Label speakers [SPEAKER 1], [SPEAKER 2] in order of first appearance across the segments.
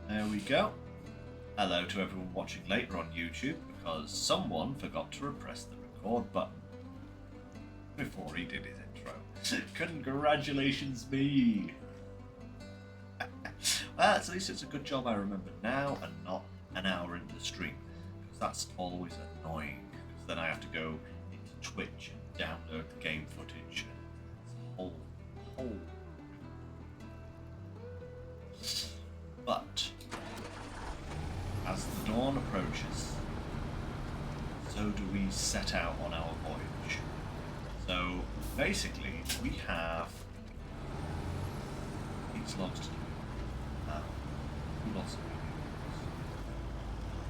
[SPEAKER 1] There we go. Hello to everyone watching later on YouTube, because someone forgot to press the record button before he did his intro. Congratulations, me! Well, at least it's a good job I remember now and not an hour into the stream, because that's always annoying, because then I have to go into Twitch and download the game footage. Whole. But as the dawn approaches, so do we set out on our voyage. So basically, we have these logs to do. 2 lots of videos.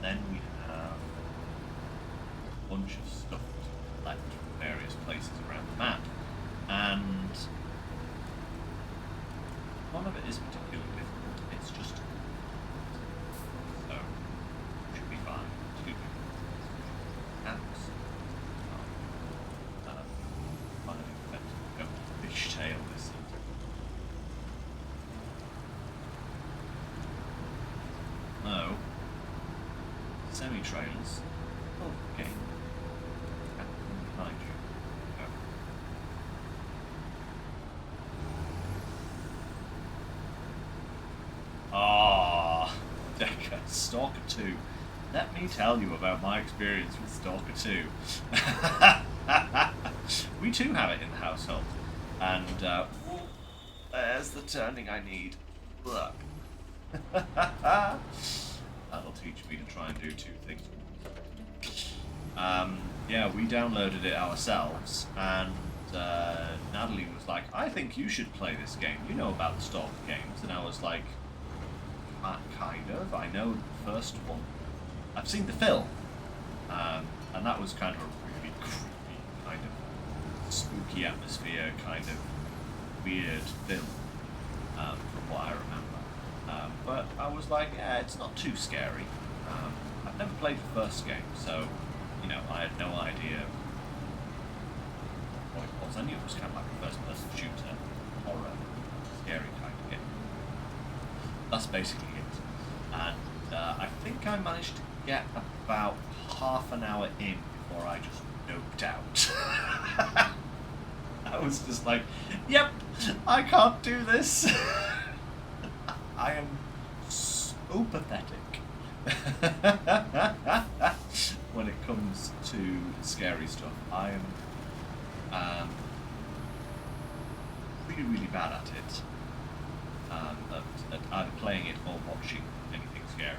[SPEAKER 1] Then we have a bunch of stuff to collect from various places around the map, and none of it is particularly difficult. It's just so should be fine. Fishtail this. No. Semi-trailers. Oh, okay. Behind you. No. Ah, Decker, Stalker 2. Let me tell you about my experience with Stalker 2. We too have it in the household. And, there's the turning I need. Look. That'll teach me to try and do 2 things. Yeah, we downloaded it ourselves, and Natalie was like, I think you should play this game. You know about the Stalker games. And I was like, kind of. I know the first one. I've seen the film, and that was kind of a really creepy, kind of spooky atmosphere, kind of weird film, from what I remember. But I was like, yeah, it's not too scary. I've never played the first game, so, you know, I had no idea what it was. I knew it was kind of like a first-person shooter, horror, scary kind of game. That's basically it. And I think I managed to get about half an hour in before I just noped out. I was just like, yep, I can't do this. I am so pathetic when it comes to scary stuff. I am really, really bad at it. At either playing it or watching anything scary.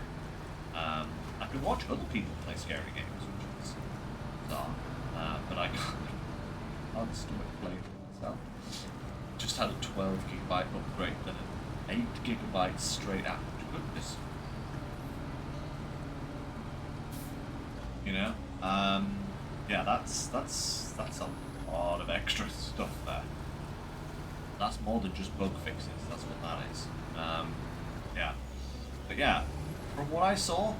[SPEAKER 1] I can watch other people play scary games, which is bizarre, but I can't stomach playing it myself. Just had a 12 gigabyte upgrade, then an 8 gigabytes straight out. Goodness. You know? Yeah, that's a lot of extra stuff there. That's more than just bug fixes, that's what that is. Yeah. But yeah, from what I saw,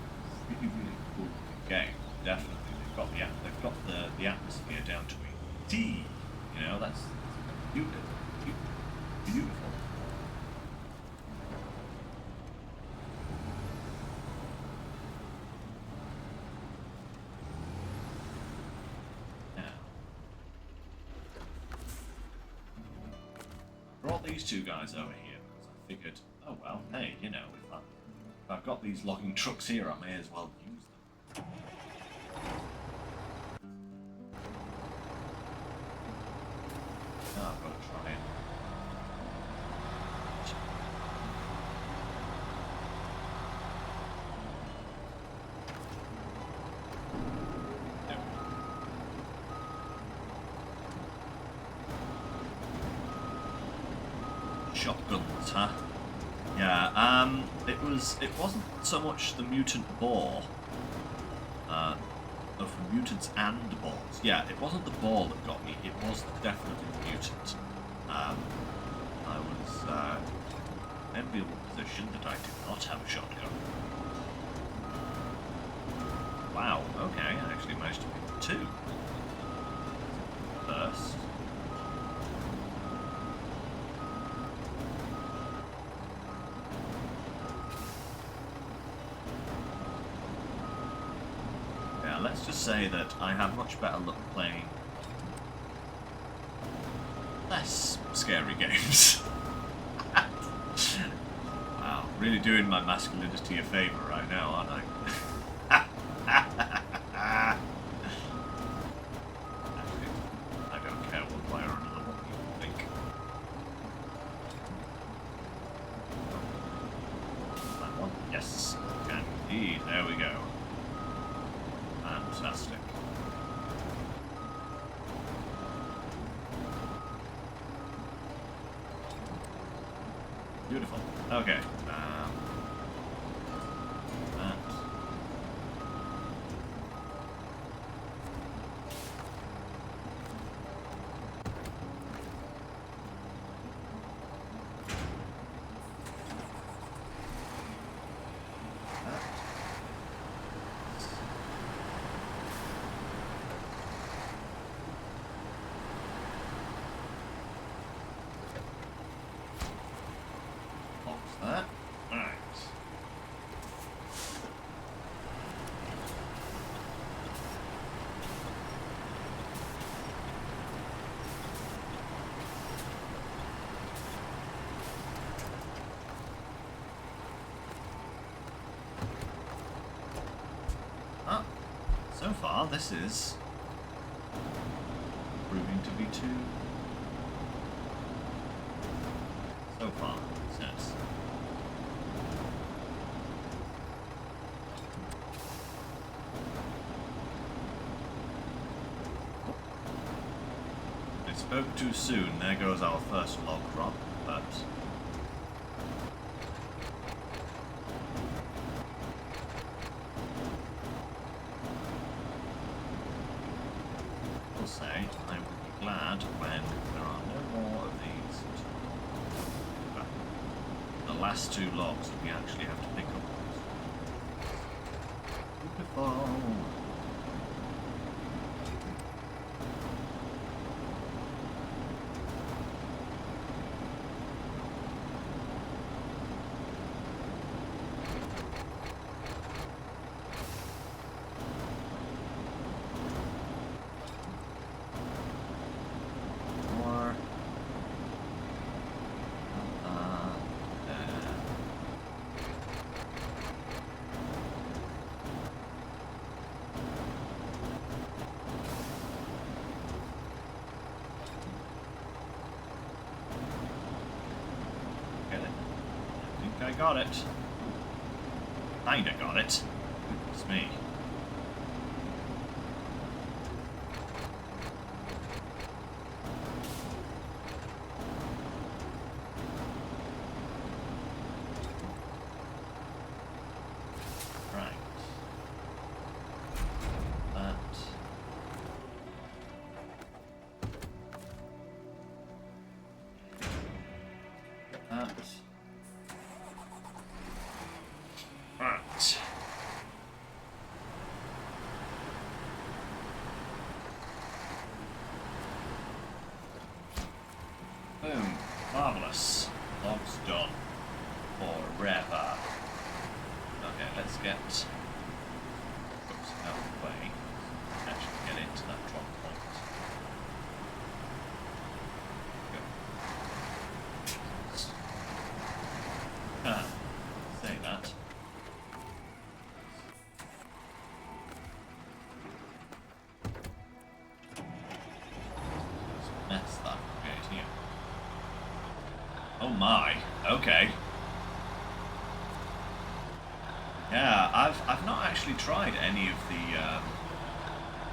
[SPEAKER 1] really, really cool game. Definitely. They've got the atmosphere down to a T. You know, that's beautiful. Beautiful. Brought these 2 guys over here because I figured, oh well, hey, you know, if I've got these logging trucks here, I may as well use them. Now I've got to try it. Shotguns, huh? Yeah, it wasn't so much the mutant boar, from mutants and boars. Yeah, it wasn't the boar that got me, it was definitely the mutant. I was in an enviable position that I did not have a shotgun. Wow, okay, I actually managed to pick 2. First. let's just say that I have much better luck playing less scary games. Wow, really doing my masculinity a favour right now, aren't I? Actually, I don't care one way or another what people think. That one? Yes, can indeed. There we go. Fantastic. Beautiful. Okay. That. That. Alright. Ah, so far this is proving to be too. So far, it says. Spoke too soon, there goes our first log drop, but I'll say I will be glad when there are no more of these. But the last two logs that we actually have to pick up. Beautiful. I got it. Kinda got it. It's me. Right. That. Right. Boom. Marvellous. Logs done. Forever. Okay, let's get books out of the way. Actually get into that drop point. Say that. Mess that create here. Oh my, okay. Yeah, I've not actually tried any of the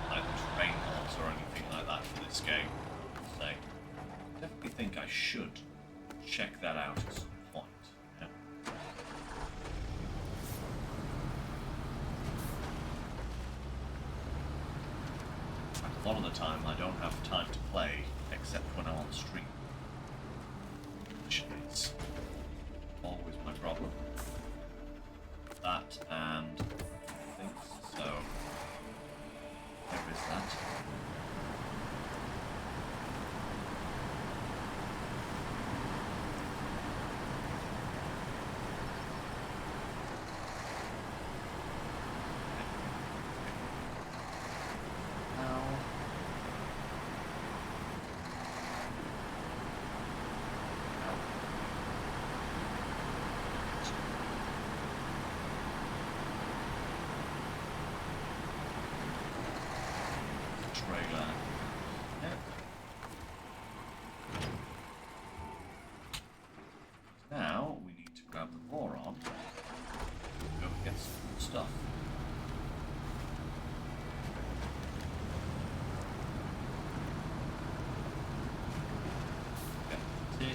[SPEAKER 1] like the terrain mods or anything like that for this game. So I definitely think I should check that out at some point. Yeah. A lot of the time I don't have time to play except when I'm on stream, which is always my problem. That and things, so there is that.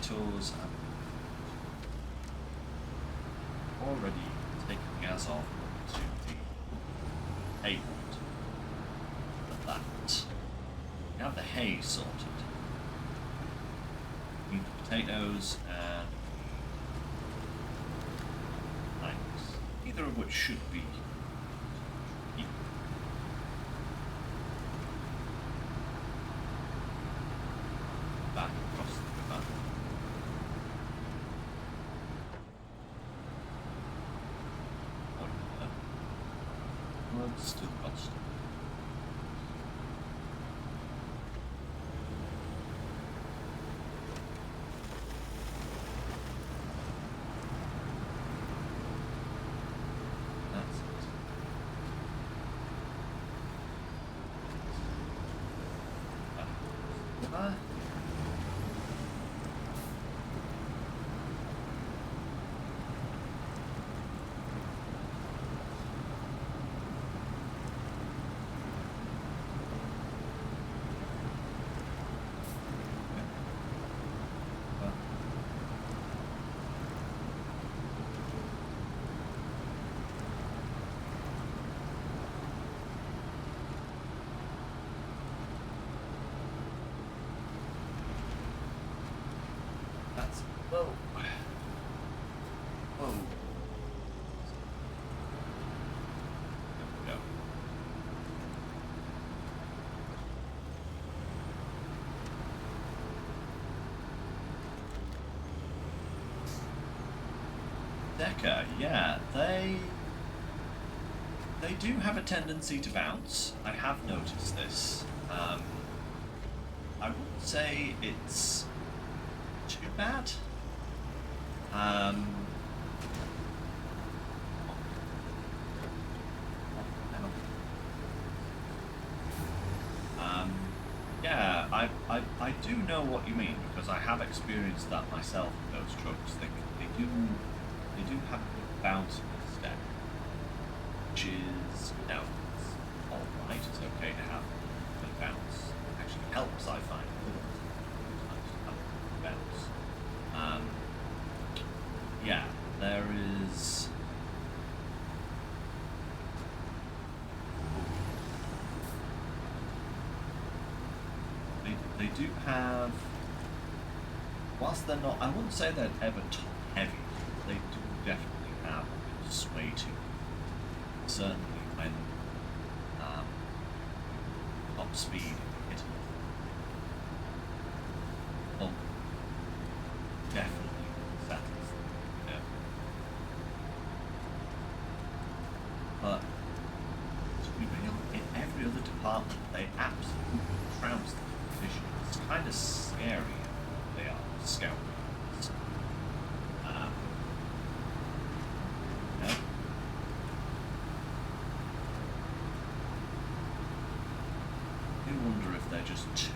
[SPEAKER 1] potatoes and already taking the gas off to the hay wood. That. We have the hay sorted. We need the potatoes and planks, either of which should be equal. Back across the river. Well, still got stuff. That's it. River. That's whoa. Whoa. There we go. Deca, yeah, they do have a tendency to bounce. I have noticed this. I wouldn't say it's too bad. Yeah, I do know what you mean because I have experienced that myself with those trucks. They do have a good bounce in this step, which is, you know, it's all right. It's okay to have a good bounce. It actually helps, I find. Bounce. Yeah, there is. They do have. Whilst they're not, I wouldn't say they're ever top heavy. They do definitely have a good sway to them. Certainly when top speed hit them. Oh, definitely settles them. Yeah. But to be real, in every other department, they absolutely trounce the competition. It's kind of scary. They are scout. Yeah. I do wonder if they're just too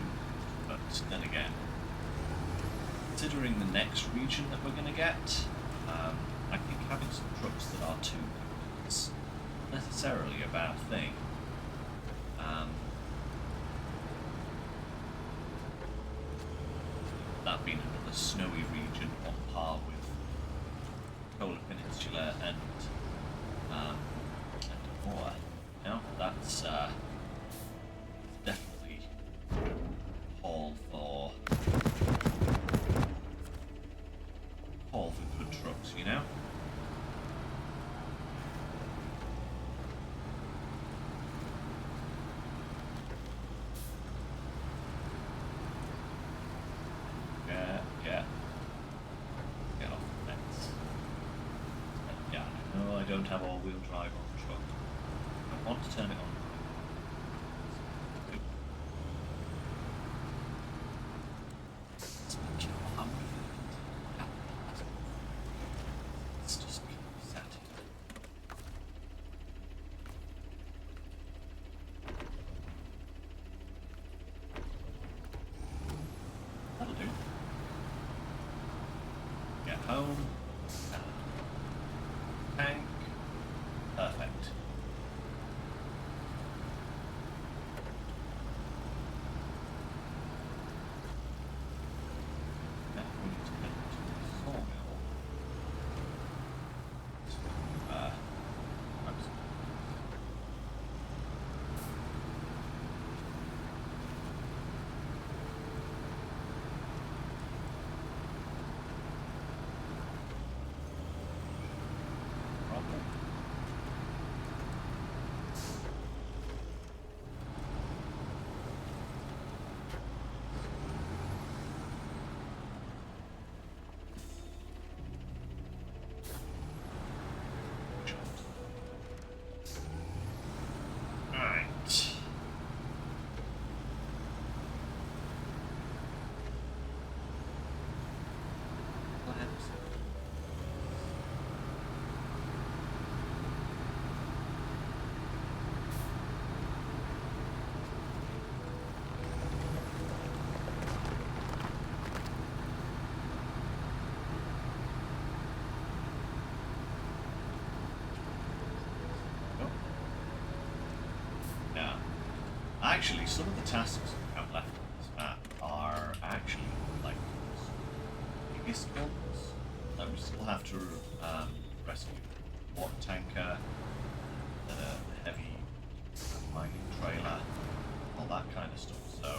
[SPEAKER 1] good, but then again, considering the next region that we're going to get, I think having some trucks that are too good is not necessarily a bad thing. That being another snowy region on par with Polar Peninsula and more. You know, that's definitely all for good trucks, you know. Yeah. Get off the fence. Yeah, I know I don't have all-wheel drive on the truck. I want to turn it on. Let's just keep sat here. That'll do. Get home. Tank. Perfect. Yeah, we need to Actually, some of the tasks we have left on this map are actually like biggest guns. Like we still have to rescue the water tanker, the heavy mining trailer, all that kind of stuff. So.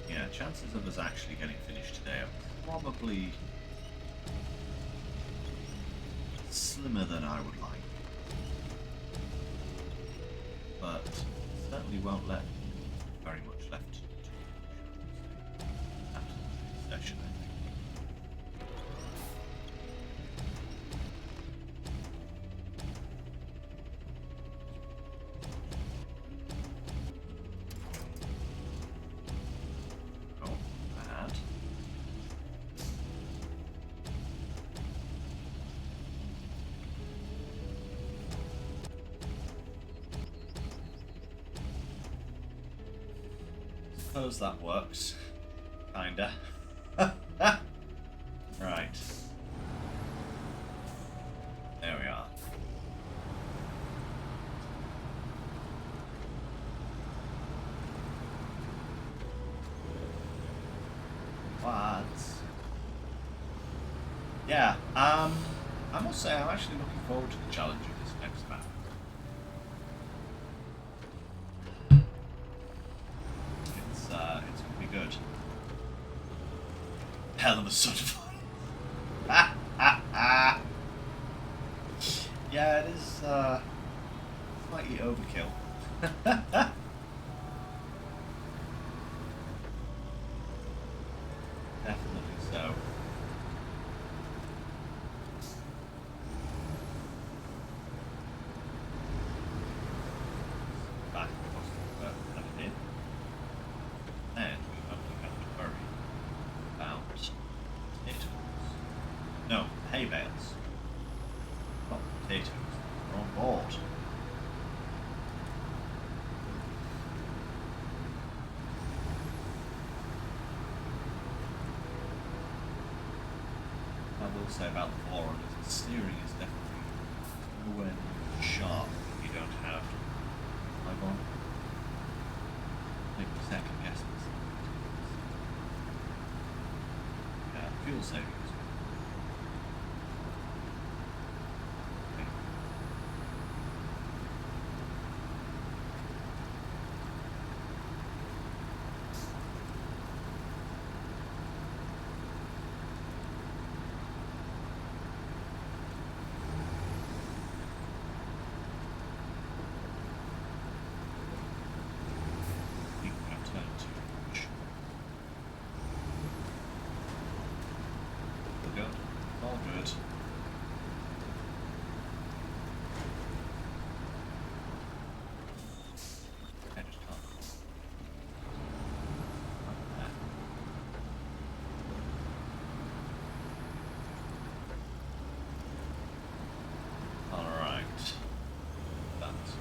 [SPEAKER 1] Yeah, chances of us actually getting finished today are probably slimmer than I would like, but certainly won't let very much left to after the session, I think. Oh, bad. Suppose that works. Kinda. Right. There we are. What? Yeah, I must say I'm actually looking forward to the challenge of this next map. It's gonna be good. Hell of a sort of fun. Yeah, it is slightly overkill. Definitely so. Back across the coming in. And we only have to worry about potatoes. No, hay bales. Not potatoes. We're on board. I will say about the Forerunner is the steering is definitely nowhere near sharp if you don't have live on. Make me second guess this. Yeah, fuel saving is good. Okay. I think I've turned too much. We're good. All good. I just can't. Alright. That's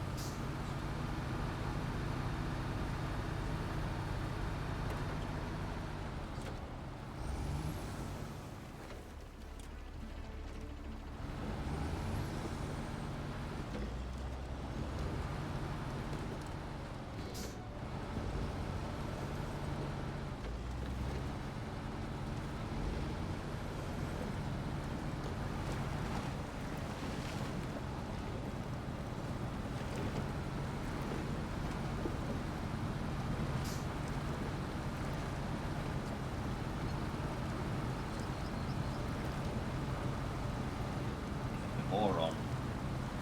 [SPEAKER 1] the more on.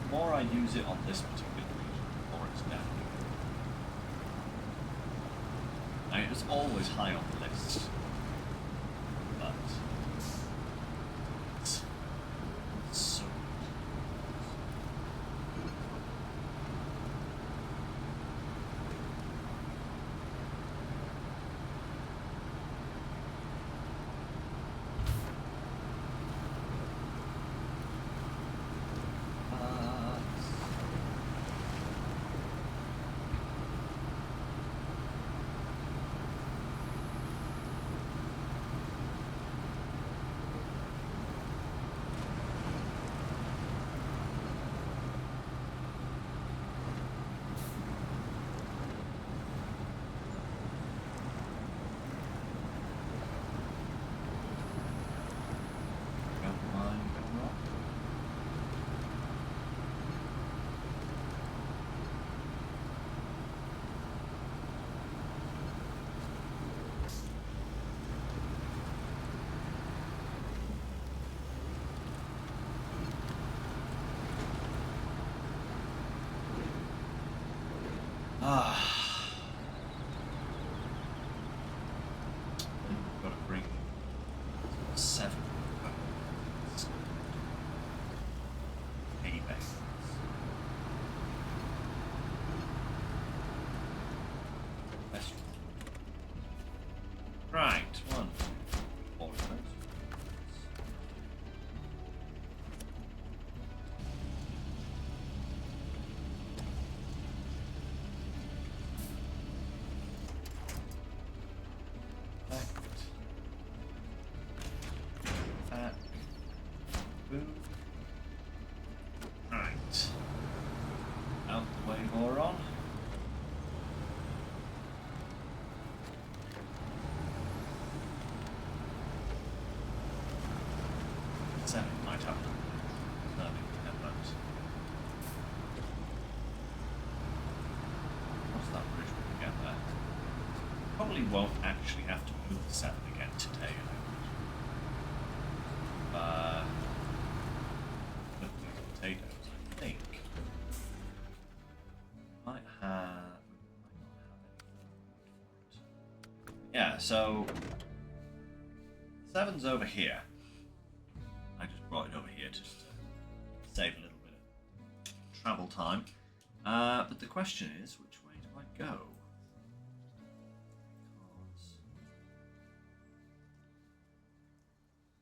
[SPEAKER 1] The more I use it on this particular region, the more it's definitely. I mean, it's always high on the list, but it's so Boom. Right. Out the way, moron. Seven might have learning headphones. What's that bridge when we get there? Probably won't actually have to move the 7 again today, look at these potatoes, I think. Might have... might not have any. Yeah, so... 7's over here. I just brought it over here just to save a little bit of travel time. But the question is, which way do I go? Because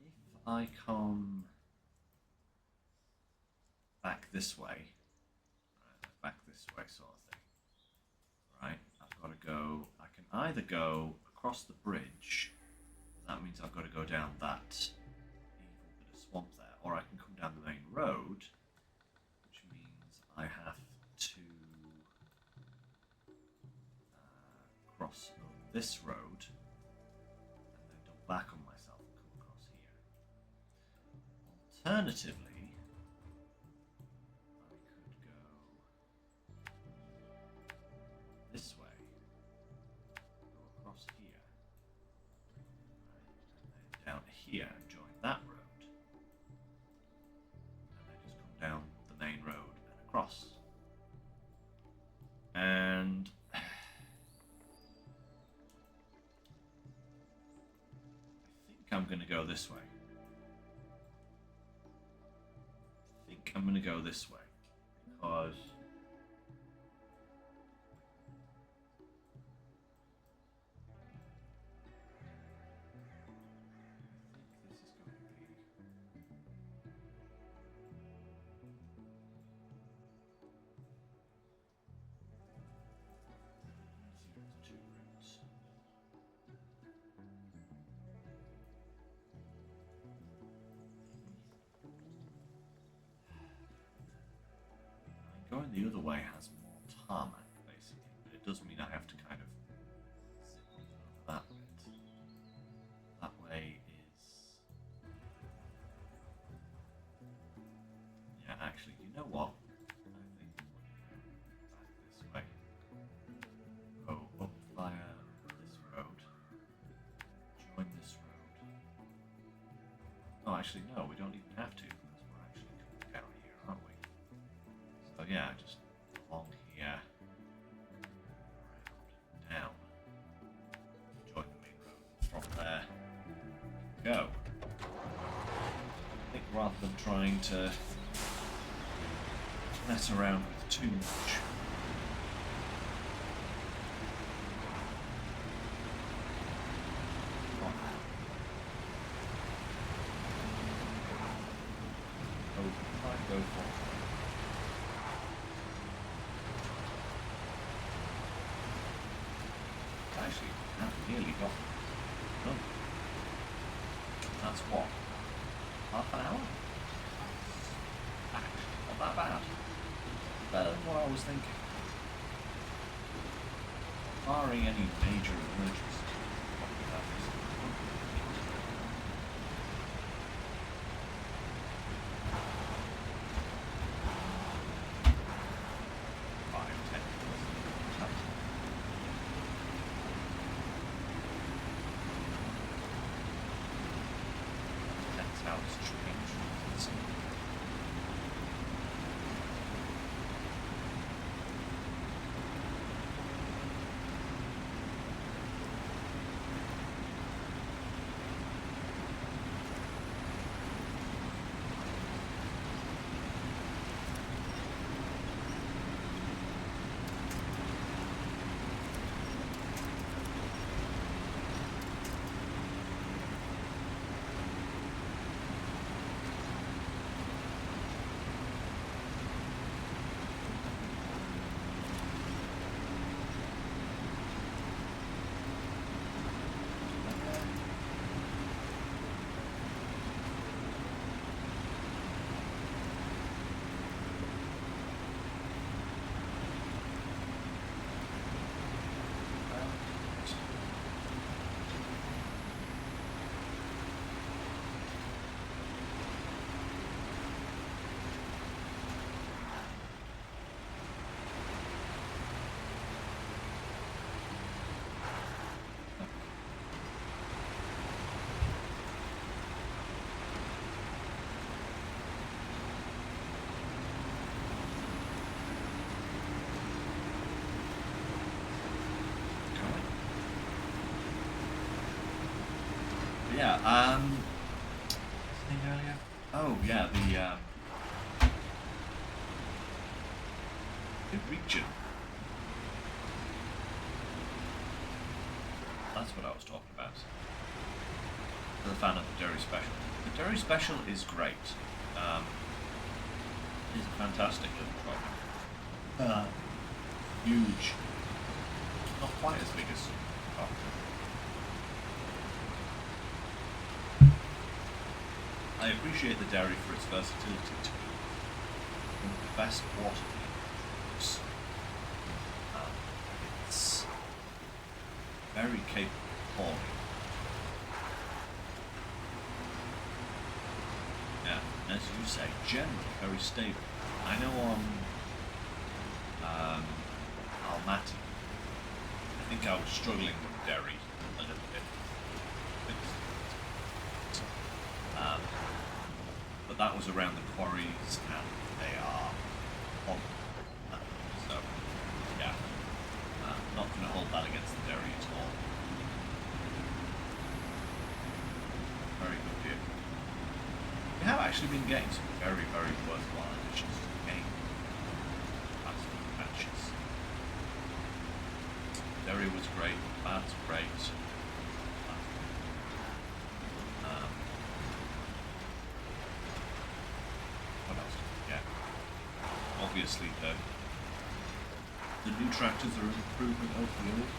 [SPEAKER 1] if I come back this way, back this way sort of thing, right, I've got to go, I can either go across the bridge, that means I've got to go down that swamp there, or I can come down the main road, which means I have to cross this road and then double back on myself and come across here. Alternatively, I could go this way, go across here, right, and then down here and join that road. Down the main road and across. And I think I'm going to go this way. Because going the other way has more tarmac, basically, but it does mean I have to kind of zip over that bit. That way is... yeah, actually, you know what? I think back this way. Go up via this road. Join this road. Oh, actually, no, we don't even have to, because we're actually coming down here, aren't we? So yeah, just along here, around, down, join the main road. From there, go. I think rather than trying to mess around with too much, go for it. Actually, I've nearly got done. That's what? Half an hour? Actually, not that bad. Better than what I was thinking. Barring any major emergencies. Probably that is. But yeah, what's the name earlier? Oh yeah, the region. That's what I was talking about. I'm a fan of the Derry Special. The Derry Special is great. It's a fantastic little truck. Huge. Not quite as big as truck. I appreciate the Derry for its versatility to be one of the best water vehicles. It's very capable of hauling. Yeah, and as you say, generally very stable. I know on Almaty, I think I was struggling with Derry a little bit. But that was around the quarries, and they are horrible. So, yeah, not going to hold that against the Derry at all. Very good vehicle. We have actually been getting some very, very worthwhile additions to the game. Last few matches. Derry was great, Bad's great. What else did we get? Obviously the new tractors are an improvement over the old.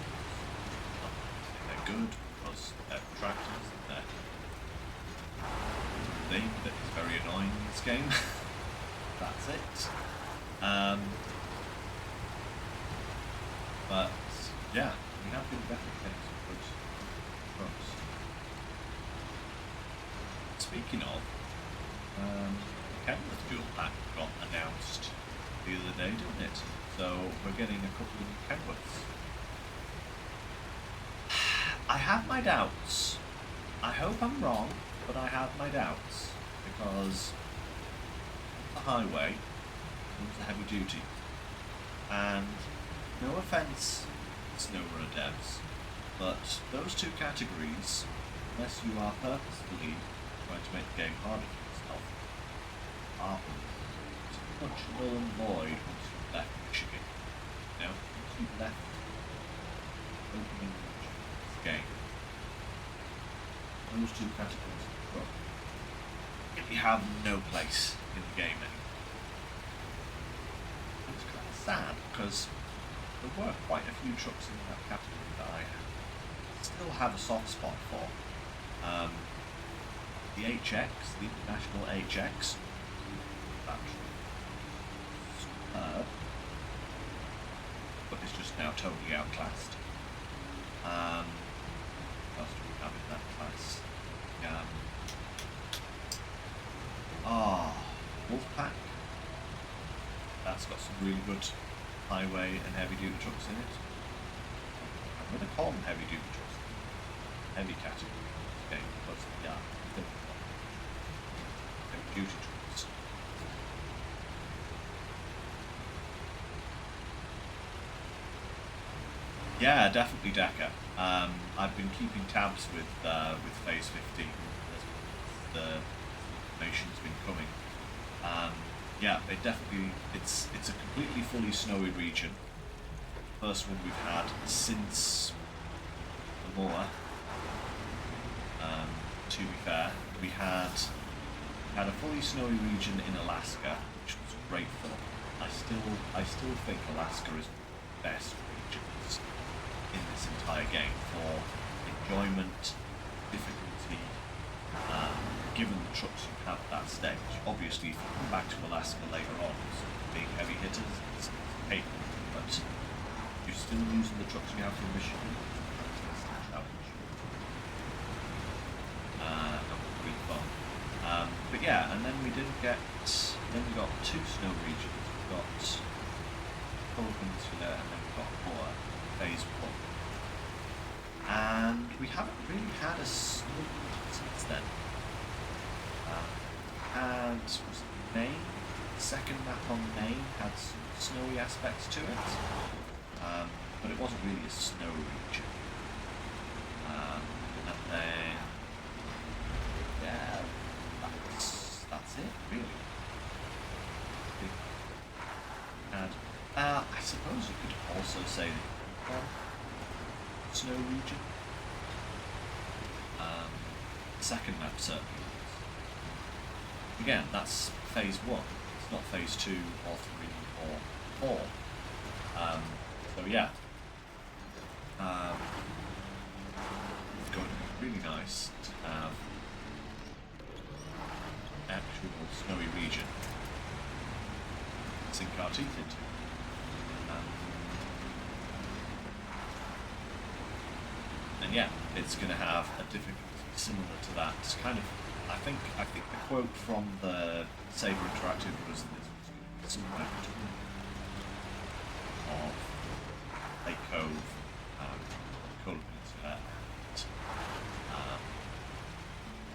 [SPEAKER 1] They're good because they're tractors and they're thing that is very annoying in this game. That's it. But yeah, we have been definitely getting some good trucks. Speaking of, Kenworth Dual Pack got announced the other day, didn't it? So we're getting a couple of new Kenworths. I have my doubts. I hope I'm wrong, but I have my doubts because the highway comes the heavy duty, and no offence, SnowRunner devs, but those two categories, unless you are purposefully trying to make the game harder for yourself, are pretty much null and void once you've left Michigan. You know, once you've left opening this game, those two categories really have no place in the game anymore. It's kind of sad because there were quite a few trucks in that category that I still have a soft spot for. The HX, the International HX, that superb, but it's just now totally outclassed. What else do we have in that class? Wolfpack. That's got some really good highway and heavy duty trucks in it. I'm going to call them heavy duty trucks. Heavy category game because they are heavy duty trucks. Yeah, definitely Dakar. I've been keeping tabs with Phase 15 as the information's been coming. Yeah, it's a completely fully snowy region. First one we've had since the Moor. To be fair, we had a fully snowy region in Alaska, which was great fun. I still think Alaska is one of the best regions in this entire game for enjoyment, difficulty, given the trucks you have at that stage. Obviously, if you come back to Alaska later on, some big heavy hitters, it's painful, but you're still using the trucks you have from Michigan. That's the challenge. That was really fun. But yeah, and then we got two snow regions. We got Polar Peninsula, and then we got Moor, Phase 1. And we haven't really had a snow region since then. Was Maine, the second map on Maine had some snowy aspects to it, but it wasn't really a snow region. And then say snow region. Second map certainly was. Again, that's phase 1. It's not phase 2 or 3 or 4. So yeah. It's going to be really nice to have actual snowy region to sink our teeth into. And yeah, it's going to have a difficulty similar to that. It's kind of, I think the quote from the Saber Interactive was that this was going to be somewhere between of Lake Cove, Cola Peninsula, and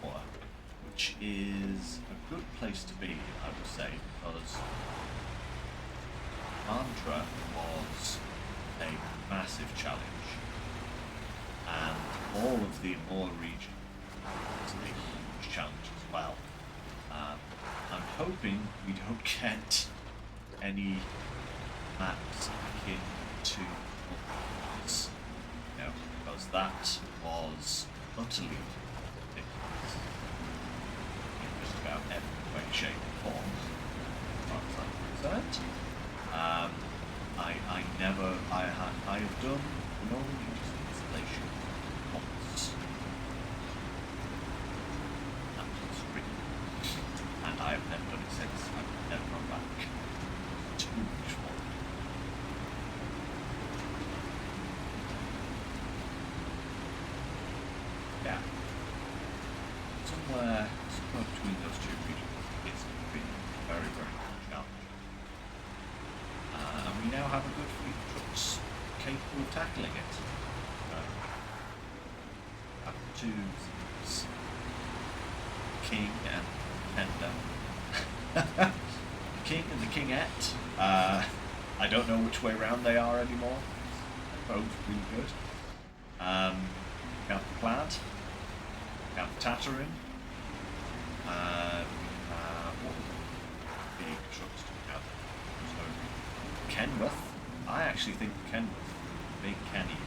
[SPEAKER 1] water, which is a good place to be, I would say, because Andra was a massive challenge. And all of the Amur region is a huge challenge as well. I'm hoping we don't get any maps akin to this, because that was utterly ridiculous in just about every way, shape, or form, as far as I'm concerned. I have done the Northern Aegis installation once. That was really, and I have never done it since. I've never gone back. It's too much fun. Yeah. Somewhere between those two regions, it's been very, very challenging. And we now have a good fleet of trucks capable of tackling it. Up to King and Kenda. The King and the Kingette. I don't know which way round they are anymore. They're both really good. We have the Plaid. We have the Tatarin. We have what big trucks do we have? So Kenworth. I actually think Kenworth, Big Kenny,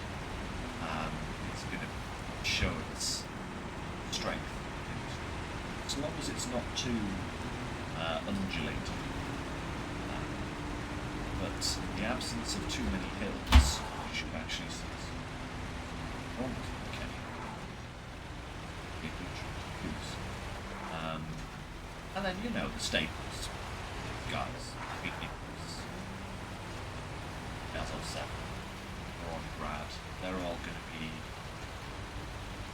[SPEAKER 1] is going to show its strength. As long as it's not too undulating. But in the absence of too many hills, you should actually see some wonderful Kenny. Big use. And then, the staples. Guys, big nipples. As I've said, or on Brad, they're all going to be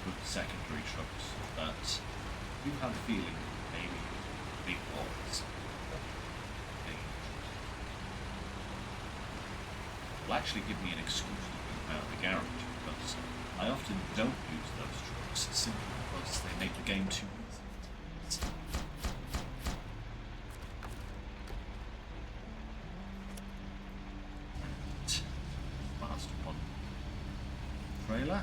[SPEAKER 1] good secondary trucks that you have a feeling maybe big boys will actually give me an excuse to move out of the garage, because I often don't use those trucks simply because they make the game too easy. Master one trailer.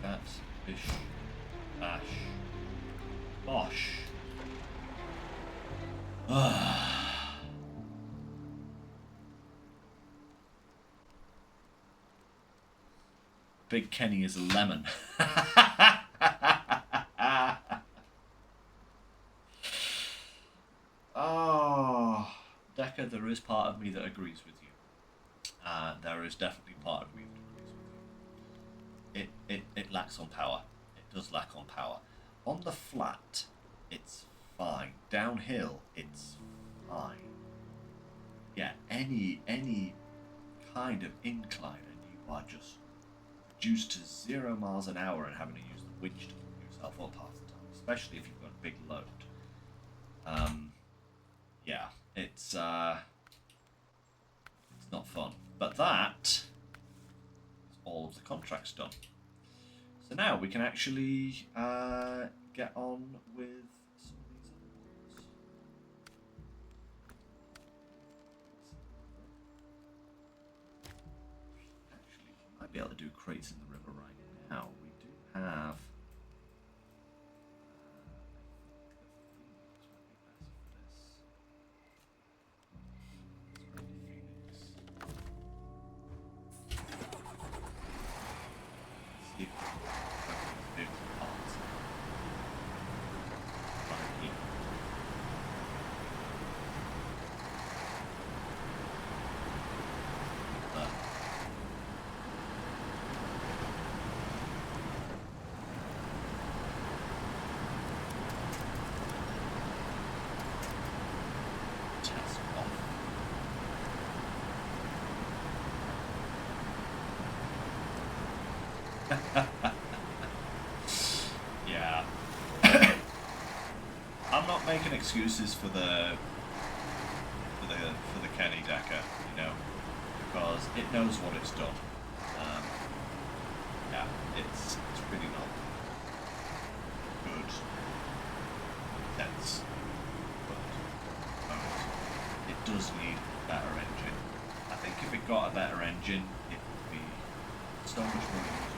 [SPEAKER 1] That's bish, bash, bosh. Big Kenny is a lemon. Oh, Decker, there is part of me that agrees with you. There is definitely part of me that agrees with you. It lacks on power. It does lack on power. On the flat, it's fine. Downhill, it's fine. Yeah, any kind of incline and you are just reduced to 0 miles an hour and having to use the winch to pull yourself up half the time, especially if you've got a big load. Yeah, it's not fun. But that is all of the contracts done. So now we can actually get on with some of these other ones. Actually, I be able to do crates in the river right now. We do have. Yeah. I'm not making excuses for the Kenny Decker, you know, because it knows what it's done. Yeah, it's really not good. That's but it does need a better engine. I think if it got a better engine, it would be so much more usable.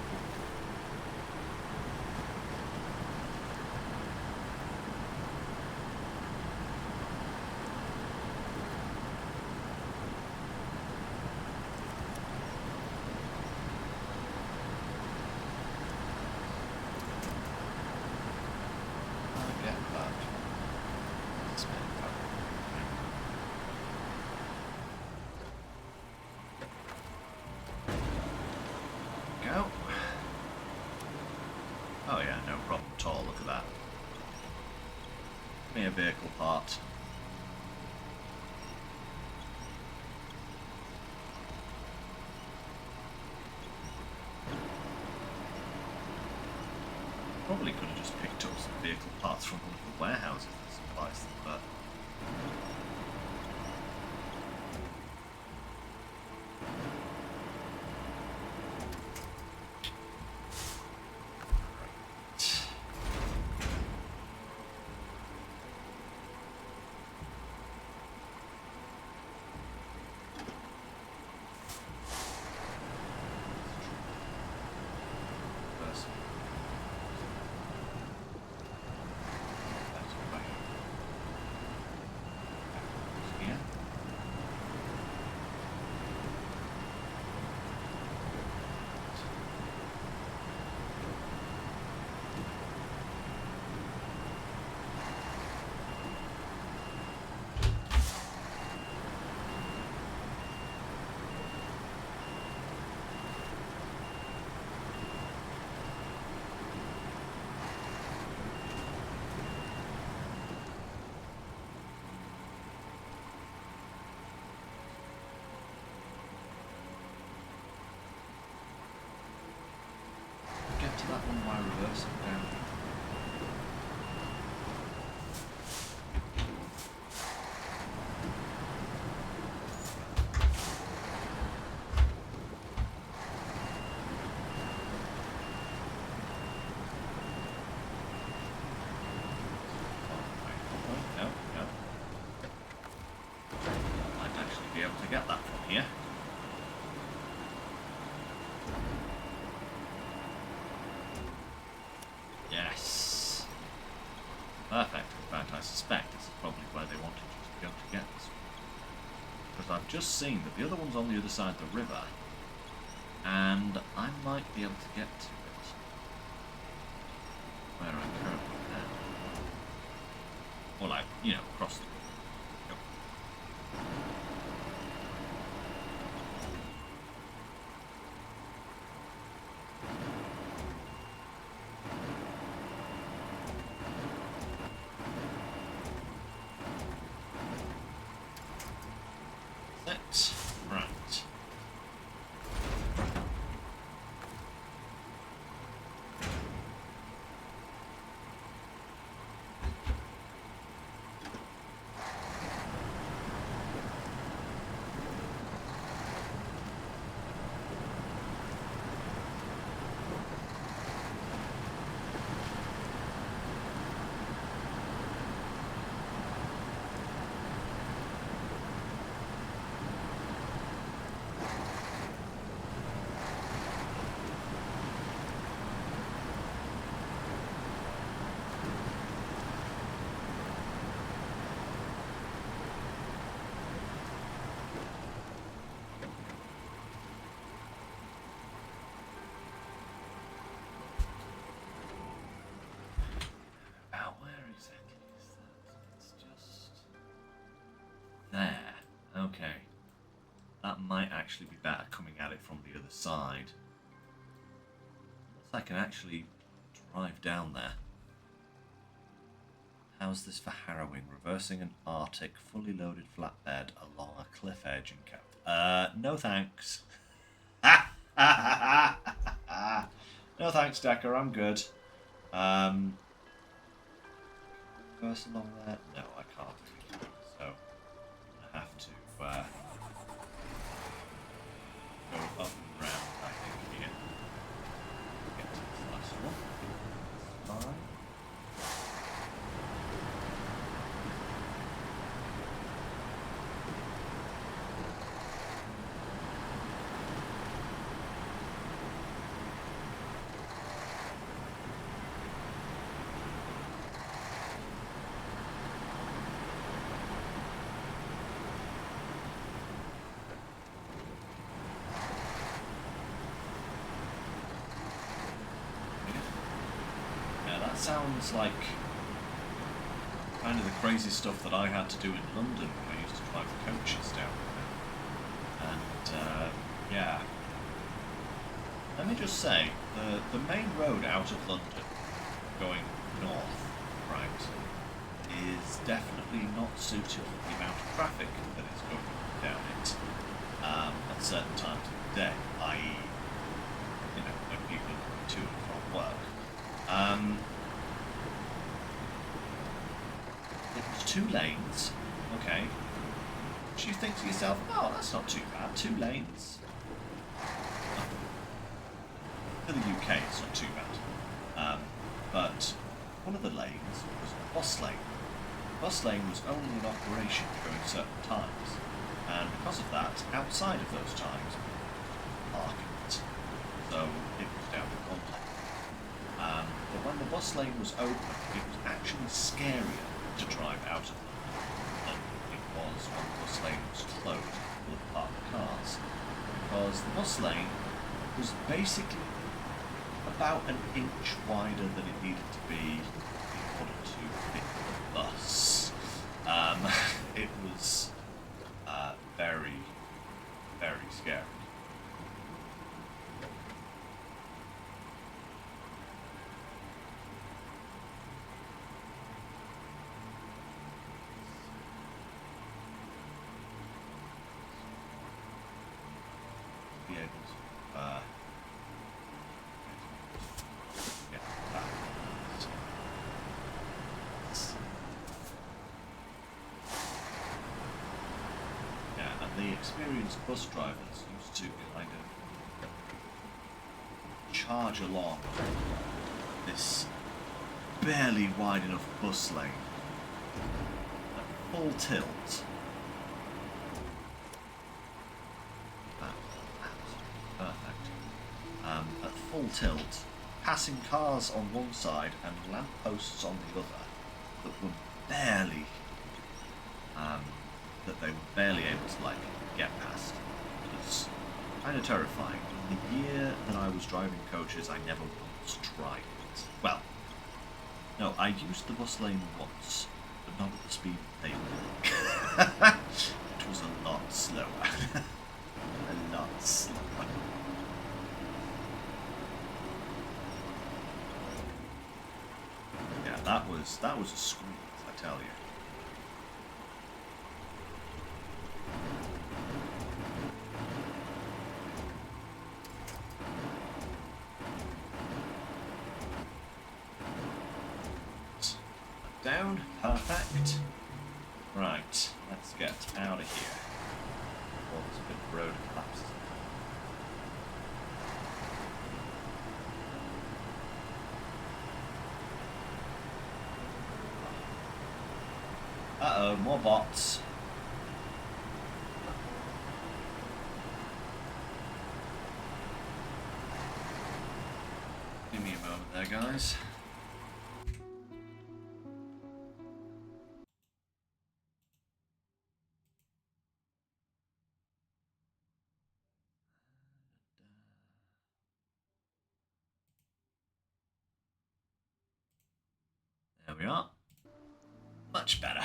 [SPEAKER 1] Oh yeah, no problem at all, look at that. Give me a vehicle part. Probably could have just picked up some vehicle parts from one of the warehouses that supplies them, but... Get to that one by reversing down. No. I might actually be able to get that from here. Yes. Perfect. In fact, I suspect this is probably where they wanted you to go to get this one. Because I've just seen that the other one's on the other side of the river, and I might be able to get to it where I'm currently now. Or like, you know, across the river. Right. Okay. That might actually be better coming at it from the other side. Unless I can actually drive down there. How's this for harrowing? Reversing an Arctic fully loaded flatbed along a cliff edge in Cap. No thanks. No thanks, Decker. I'm good. Reverse along there? No, I can't do it. So I'm gonna have to go up and round, I think, here. Get to this last one. Fine. Sounds like kind of the crazy stuff that I had to do in London when I used to drive the coaches down there. And yeah, let me just say, the main road out of London going north, right, is definitely not suited for the amount of traffic that is going down it at certain times of the day, i.e., you know, when people are going to and from work. It was 2 lanes, okay, which you think to yourself, oh, that's not too bad, 2 lanes. For the UK, it's not too bad. But one of the lanes was a bus lane. The bus lane was only in operation during certain times, and because of that, outside of those times, parking it. So it was down the contact. But when the bus lane was open, it was actually scarier to drive out of London than it was when the bus lane was closed full of parked cars, because the bus lane was basically about an inch wider than it needed to be in order to fit the bus. It was very, very scary. Be able to get that. Yeah, and the experienced bus drivers used to kind of charge along this barely wide enough bus lane at full tilt. At full tilt, passing cars on one side and lampposts on the other that were barely, that they were barely able to like get past. It was kind of terrifying. In the year that I was driving coaches, I never once tried it. Well, no, I used the bus lane once, but not at the speed they were. It was a lot slower. A lot slower. Yeah, that was a squeeze, I tell you. Down, perfect. Right, let's get out of here. Oh, there's a bit of road collapses. Uh-oh, more bots. Give me a moment there, guys. There we are. Much better.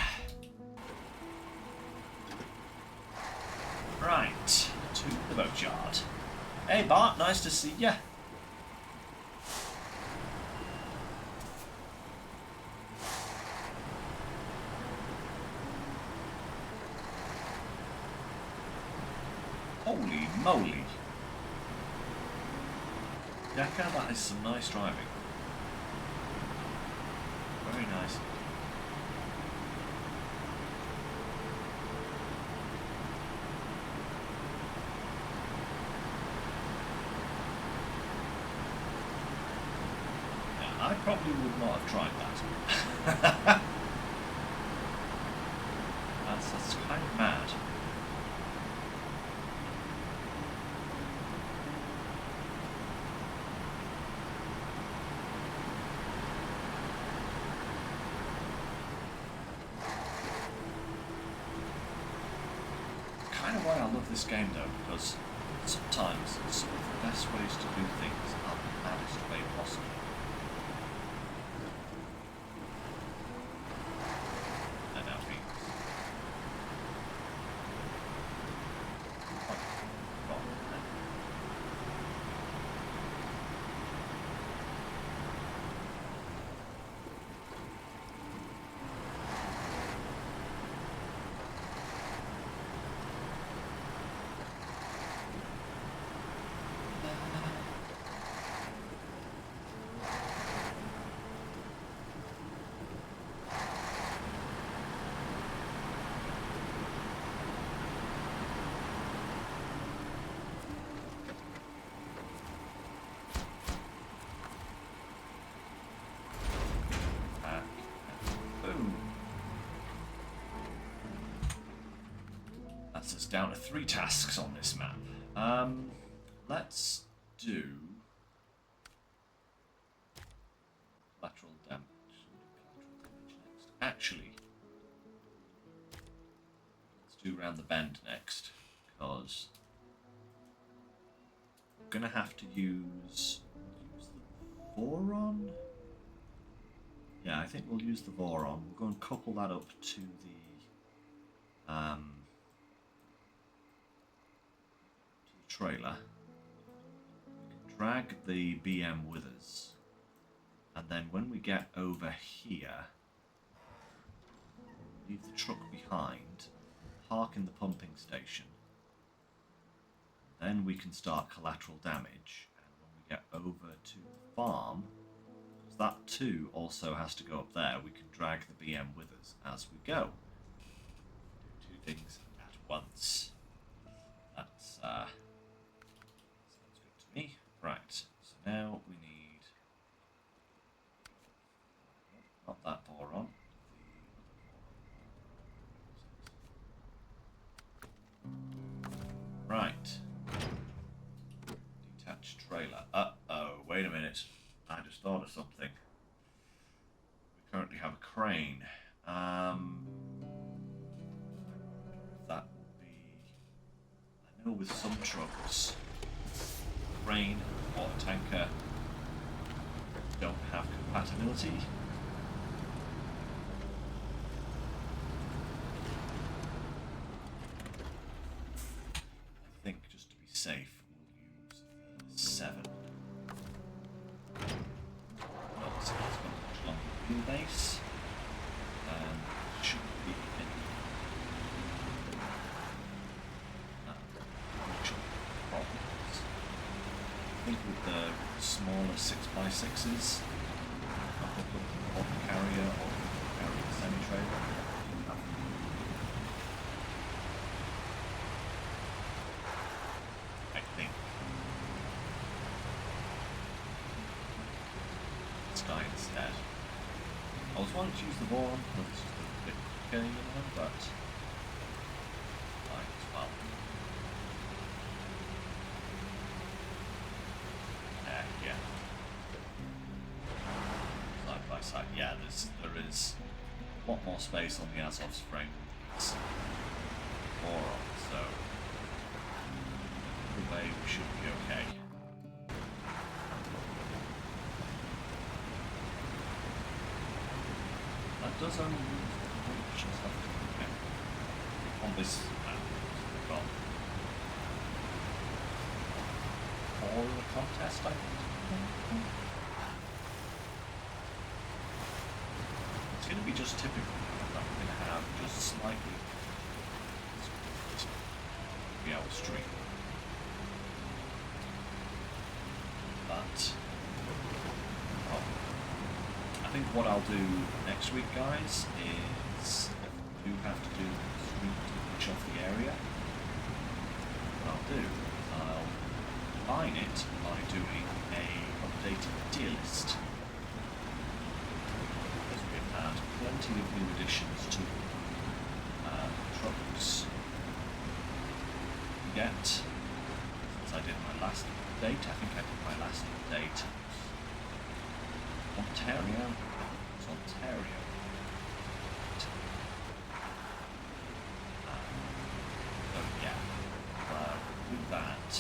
[SPEAKER 1] Right, to the boatyard. Hey Bart, nice to see ya. Holy moly. Decker, that is some nice driving. Very nice. I probably would not have tried that. that's kind of mad. Kind of why I love this game though, because sometimes some of the best ways to do things are the maddest way possible. That's us down to 3 tasks on this map. Let's do collateral damage. Next. Actually, let's do round the bend next, because we're gonna have to use the Voron. Yeah, I think we'll use the Voron. We'll go and couple that up to the trailer. We can drag the BM with us, and then when we get over here, leave the truck behind, park in the pumping station, then we can start collateral damage. And when we get over to the farm, because that too also has to go up there, we can drag the BM with us as we go. Do 2 things at once. That's right, so now we need, not that boron, the other boron. Right, detached trailer. Uh-oh, wait a minute, I just thought of something. We currently have a crane. That would be, I know with some trucks, crane or tanker don't have compatibility. I think just to be safe, we'll use the 7. Obviously, it's got a much longer wheelbase. Should be I think with the smaller 6x6s, a couple of carrier or carrier semi-trailer. I think. This guy instead. I was wanting to use the Voron because it's just a bit quicker, you know, but might as well. Yeah. Side by side, yeah. There is a lot more space on the Azov's frame than it's Voron, so the way we should be okay. That does only use the function stuff on this map. We've got 4 in a contest, I think. It's going to be just typical. I'm going to have just slightly 3-hour stream. But well, I think what I'll do next week, guys, is if we do have to do stream to finish off the area, what I'll do is I'll combine it by doing a updated tier list. Because we've had plenty of new additions to trucks. Yet, since I did my last update, I think I did my last update Ontario. It was Ontario. So yeah, with that,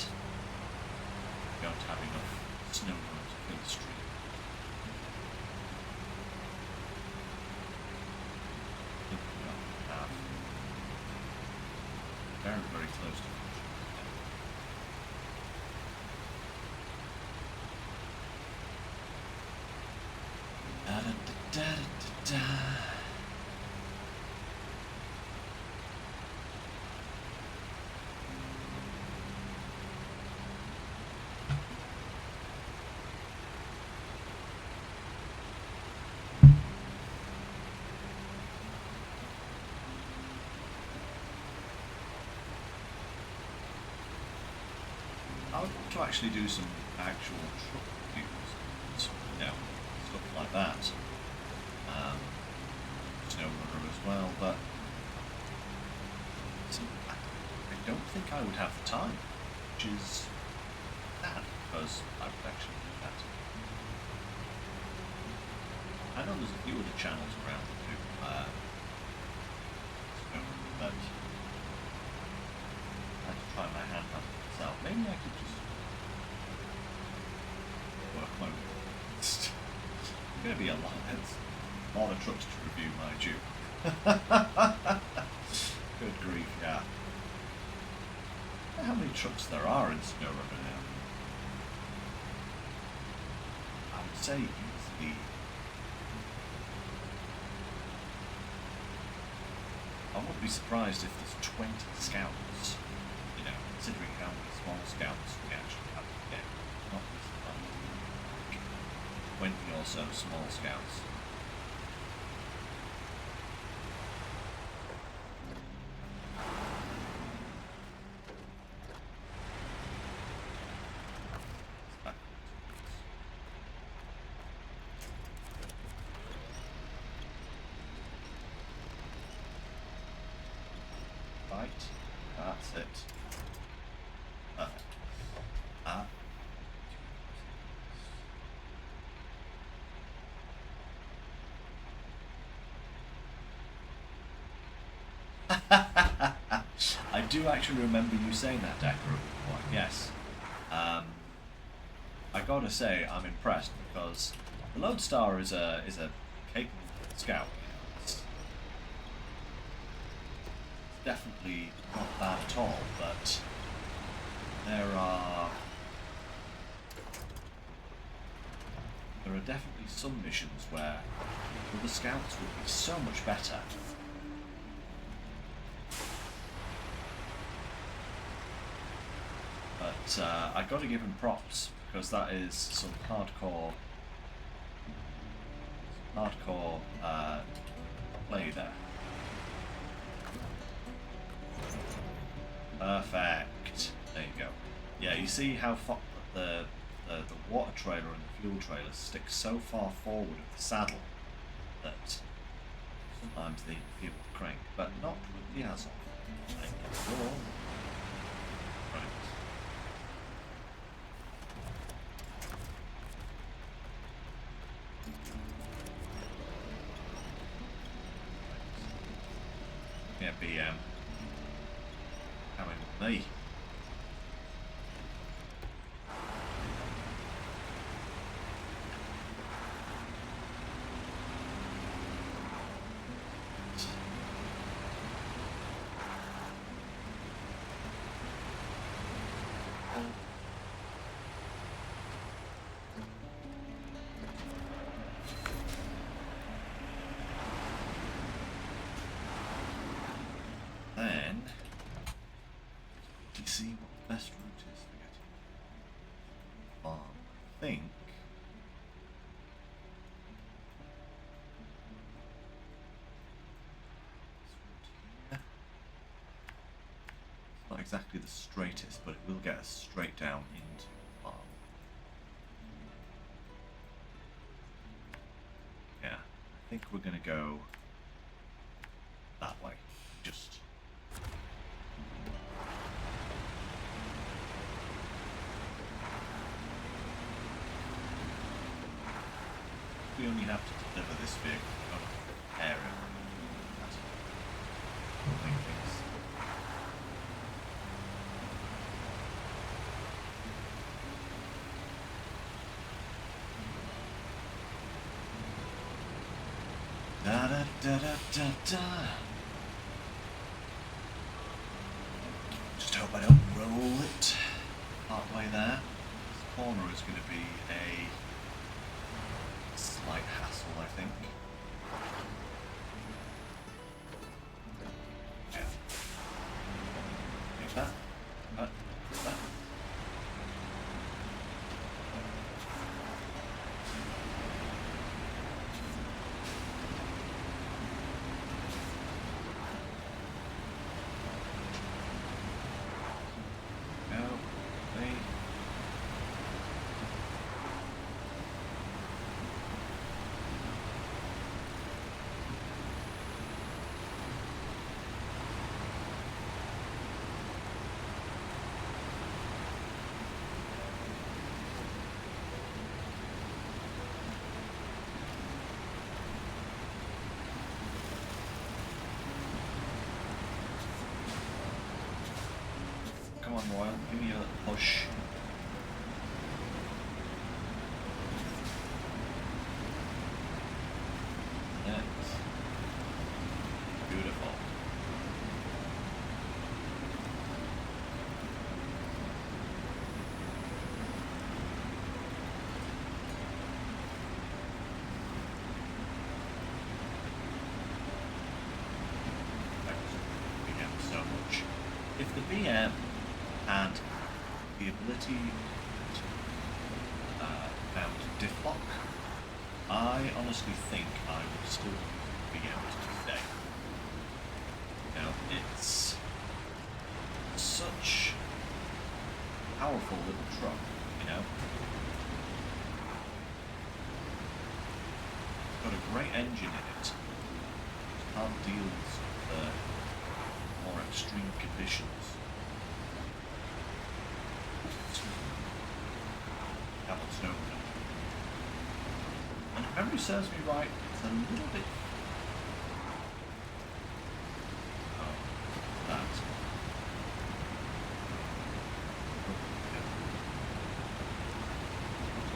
[SPEAKER 1] we don't have enough snow to fill the stream. I think we have very, very close to da-da-da-da-da-da. I would want to actually do some actual truck reviews, you know, stuff like that. Snowrunner as well, but see, I don't think I would have the time, which is sad, because I would actually do that. I know there's a few other channels around that do Snowrunner, but I had to try my hand at it myself. Maybe I could just work my way. It's going to be a lot. A lot of trucks to review, mind you. Good grief, yeah. I wonder how many trucks there are in Snowrunner now. I would say easily. I wouldn't be surprised if there's 20 scouts, you know, considering how many small scouts we actually have to get. Not be surprised. 20 or so small scouts. Right, that's it. Perfect. I do actually remember you saying that, Decker, before, yes. I gotta say, I'm impressed because the Lodestar is a capable scout. It's definitely not bad at all, but there are definitely some missions where the scouts would be so much better. But I got to give him props because that is some hardcore play there. Perfect. There you go. Yeah, you see how the water trailer and the fuel trailer stick so far forward of the saddle that sometimes they feel the crank, but not with the Azov. Thank you. Right. Yeah, BM. Coming with me. best route is for getting farm. I think. It's not exactly the straightest, but it will get us straight down into the farm. Yeah, I think we're going to go that way. Just. We only have to deliver this vehicle area. That's moving things. Da da da da da da. Just hope I don't roll it partway there. This corner is going to be a slight hassle, I think. Yeah. Take that. That. Come on, Royal, give me a little push. Yes. Beautiful. BM so much. If the BM had the ability to mount diff lock, I honestly think I would still be able to today. You know, it's such a powerful little truck, you know. It's got a great engine in it. It can't deal with the more extreme conditions. Snowrunner. And if memory serves me right, it's a little bit. Oh, that.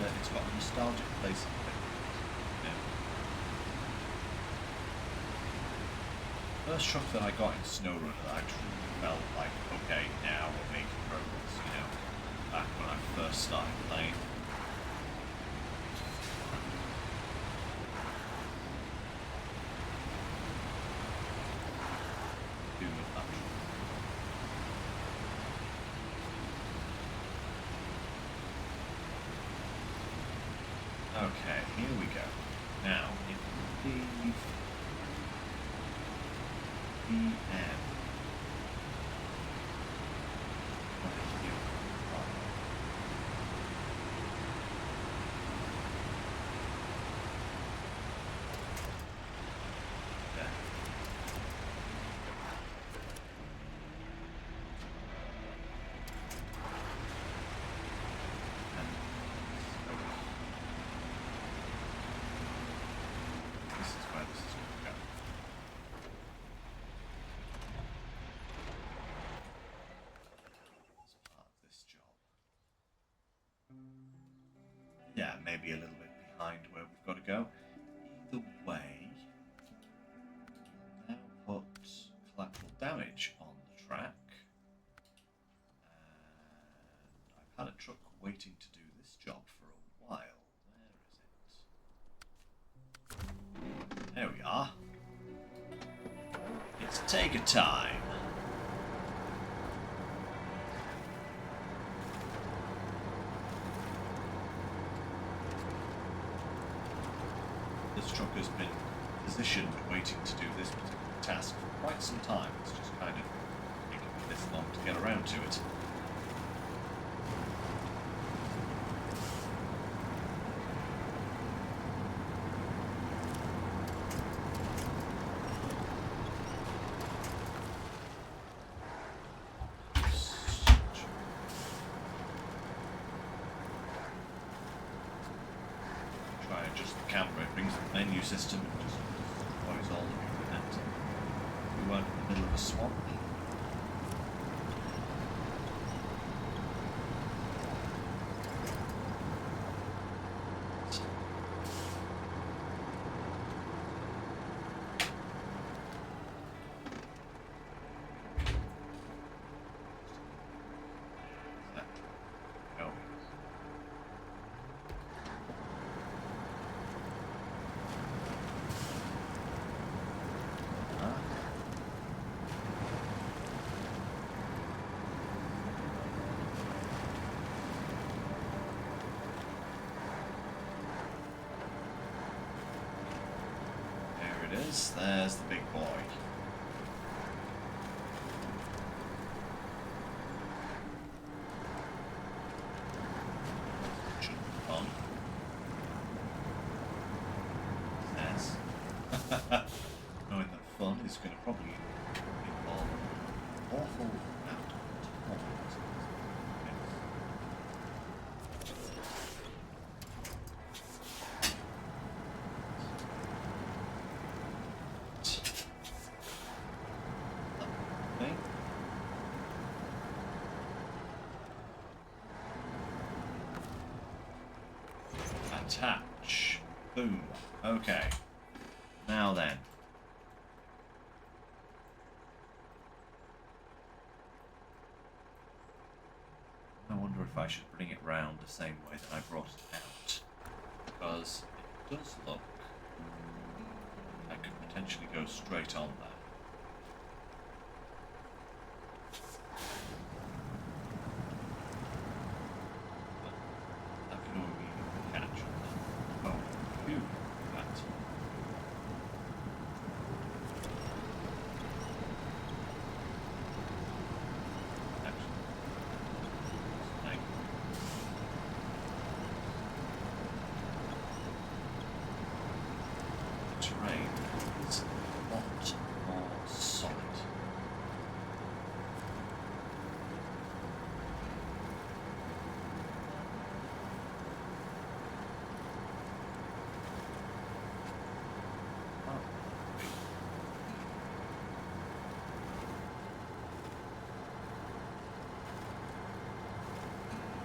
[SPEAKER 1] But it's got a nostalgic place in it. Yeah. First truck that I got in Snowrunner that I truly felt like, okay, now we're making progress, you know. Back when I first started playing. Okay, here we go. Now, it will be PM. Yeah, maybe a little bit behind where we've got to go. Either way, now put collateral damage on the track. And I've had a truck waiting to do this job for a while. Where is it? There we are. It's Taker time. truck has been positioned waiting to do this particular task for quite some time. It's just kind of taking me this long to get around to it. System and just destroys all of you that we weren't in the middle of a swamp. There's the big boy. Should be fun. Yes. Knowing that fun is going to probably involve an awful amount of time. Attach. Boom. Okay. Now then. I wonder if I should bring it round the same way that I brought it out. Because it does look like I could potentially go straight on there.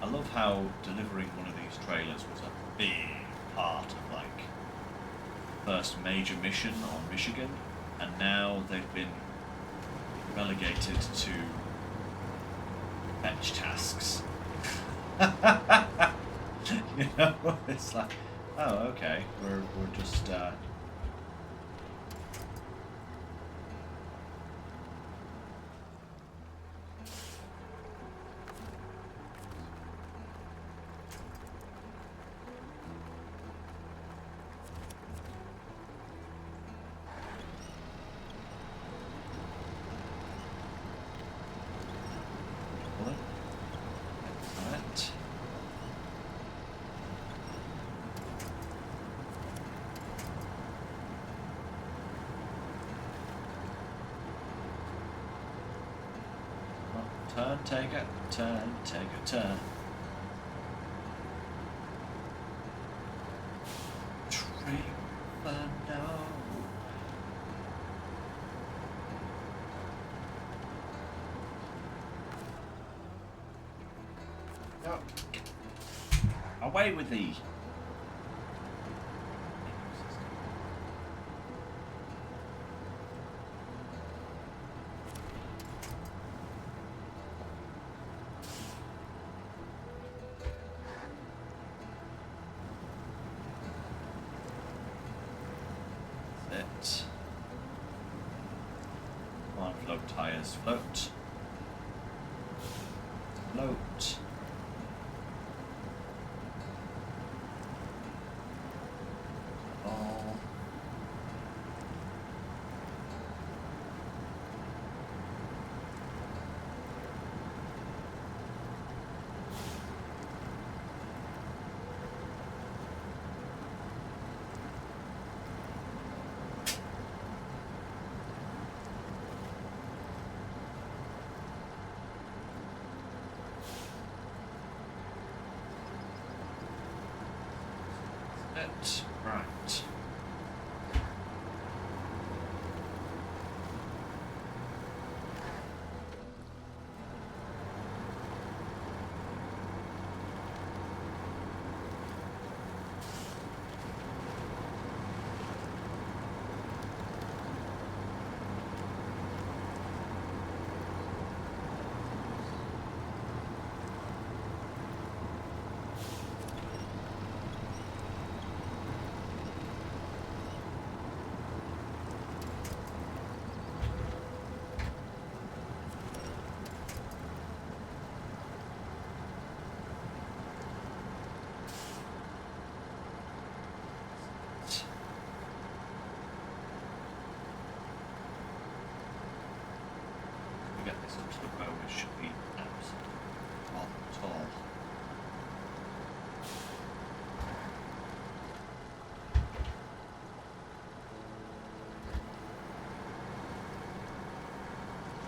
[SPEAKER 1] I love how delivering one of these trailers was a big part of, like, first major mission on Michigan, and now they've been relegated to fetch tasks. You know, it's like, oh, okay, we're just turn, take a turn, take a turn. Tremendo. No. Away with thee. Come on, float tires, float. Float. Ball. it. Right. Get this onto the road, it should be absolutely not at all.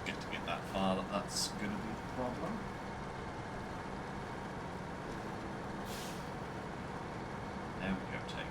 [SPEAKER 1] Get that far, that's going to be the problem. There we go, take it.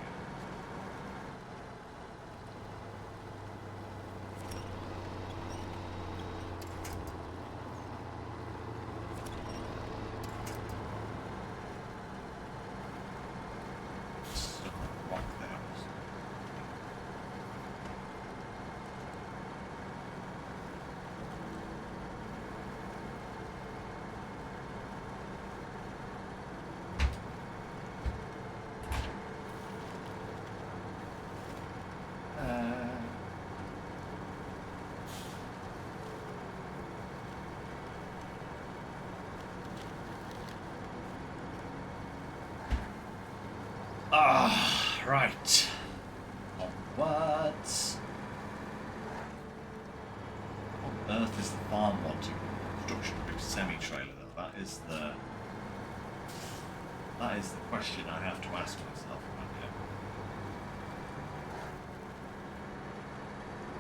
[SPEAKER 1] Right. Onwards. What on earth is the farm wanting construction of a semi-trailer though? That is the question I have to ask myself right now.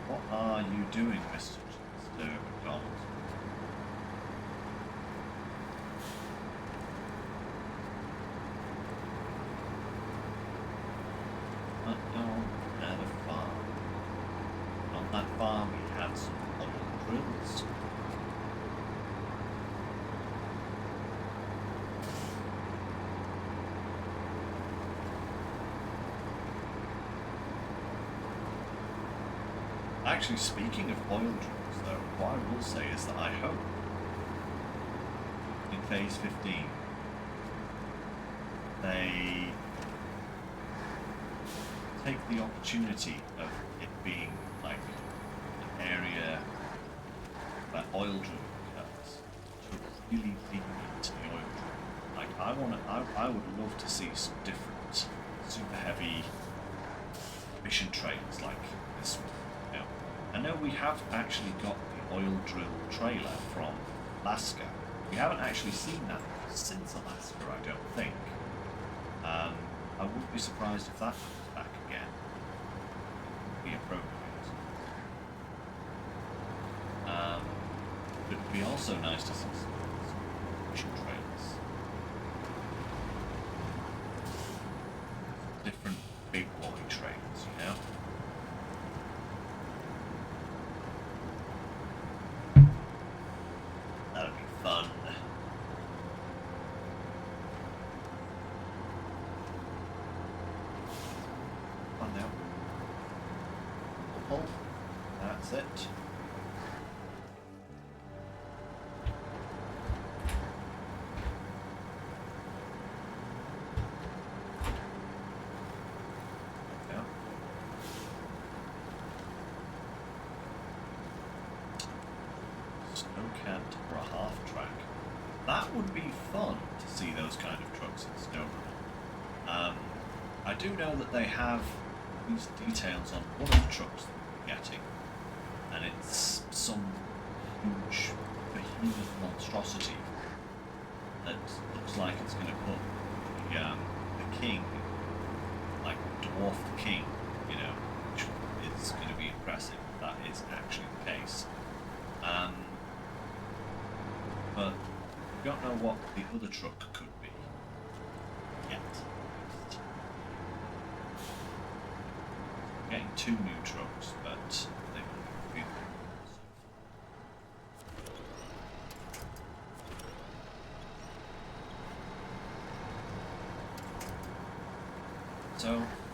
[SPEAKER 1] What are you doing, Mr. McDonald? Farm we had some oil drills. Actually, speaking of oil drills though, what I will say is that I hope in phase 15 they take the opportunity of it being like area where oil drilling occurs to really dig into the oil drilling. Like I would love to see some different super heavy mission trailers like this one. You know, I know we have actually got the oil drill trailer from Alaska. We haven't actually seen that since Alaska, I don't think. I wouldn't be surprised if that comes back again. Be appropriate. It would be also nice to see some mission trailers. Different big boy trailers, you know? That'd be fun. Fun now. Oh, that's it. Or a half track. That would be fun to see those kind of trucks in Snowrunner. I do know that they have these details on one of the trucks that we're getting, and it's some huge behemoth monstrosity that looks like it's going to put the king, like dwarf the king, you know, which is going to be impressive if that is actually the case. But we don't know what the other truck could be yet.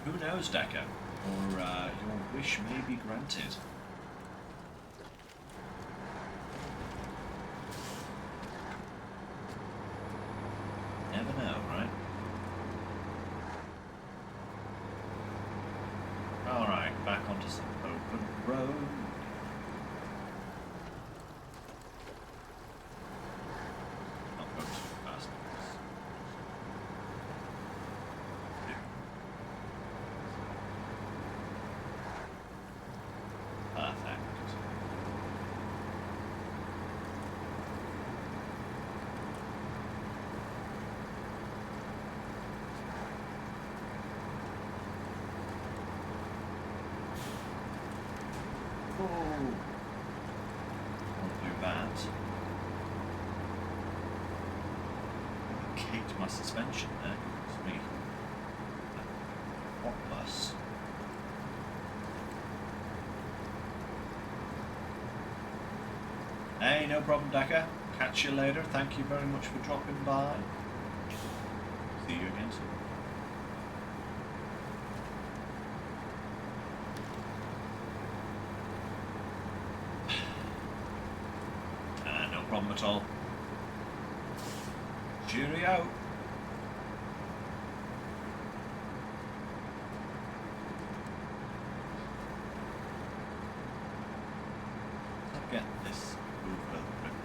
[SPEAKER 1] Who knows, Decker? Or your wish may be granted. Never know, right? Alright, back onto some open road. Not go too fast. Perfect. Won't do that. Kicked my suspension there. It's me. What bus? Hey, no problem, Decker. Catch you later. Thank you very much for dropping by. See you again soon. No problem at all. Cheerio. Let's get this over the river.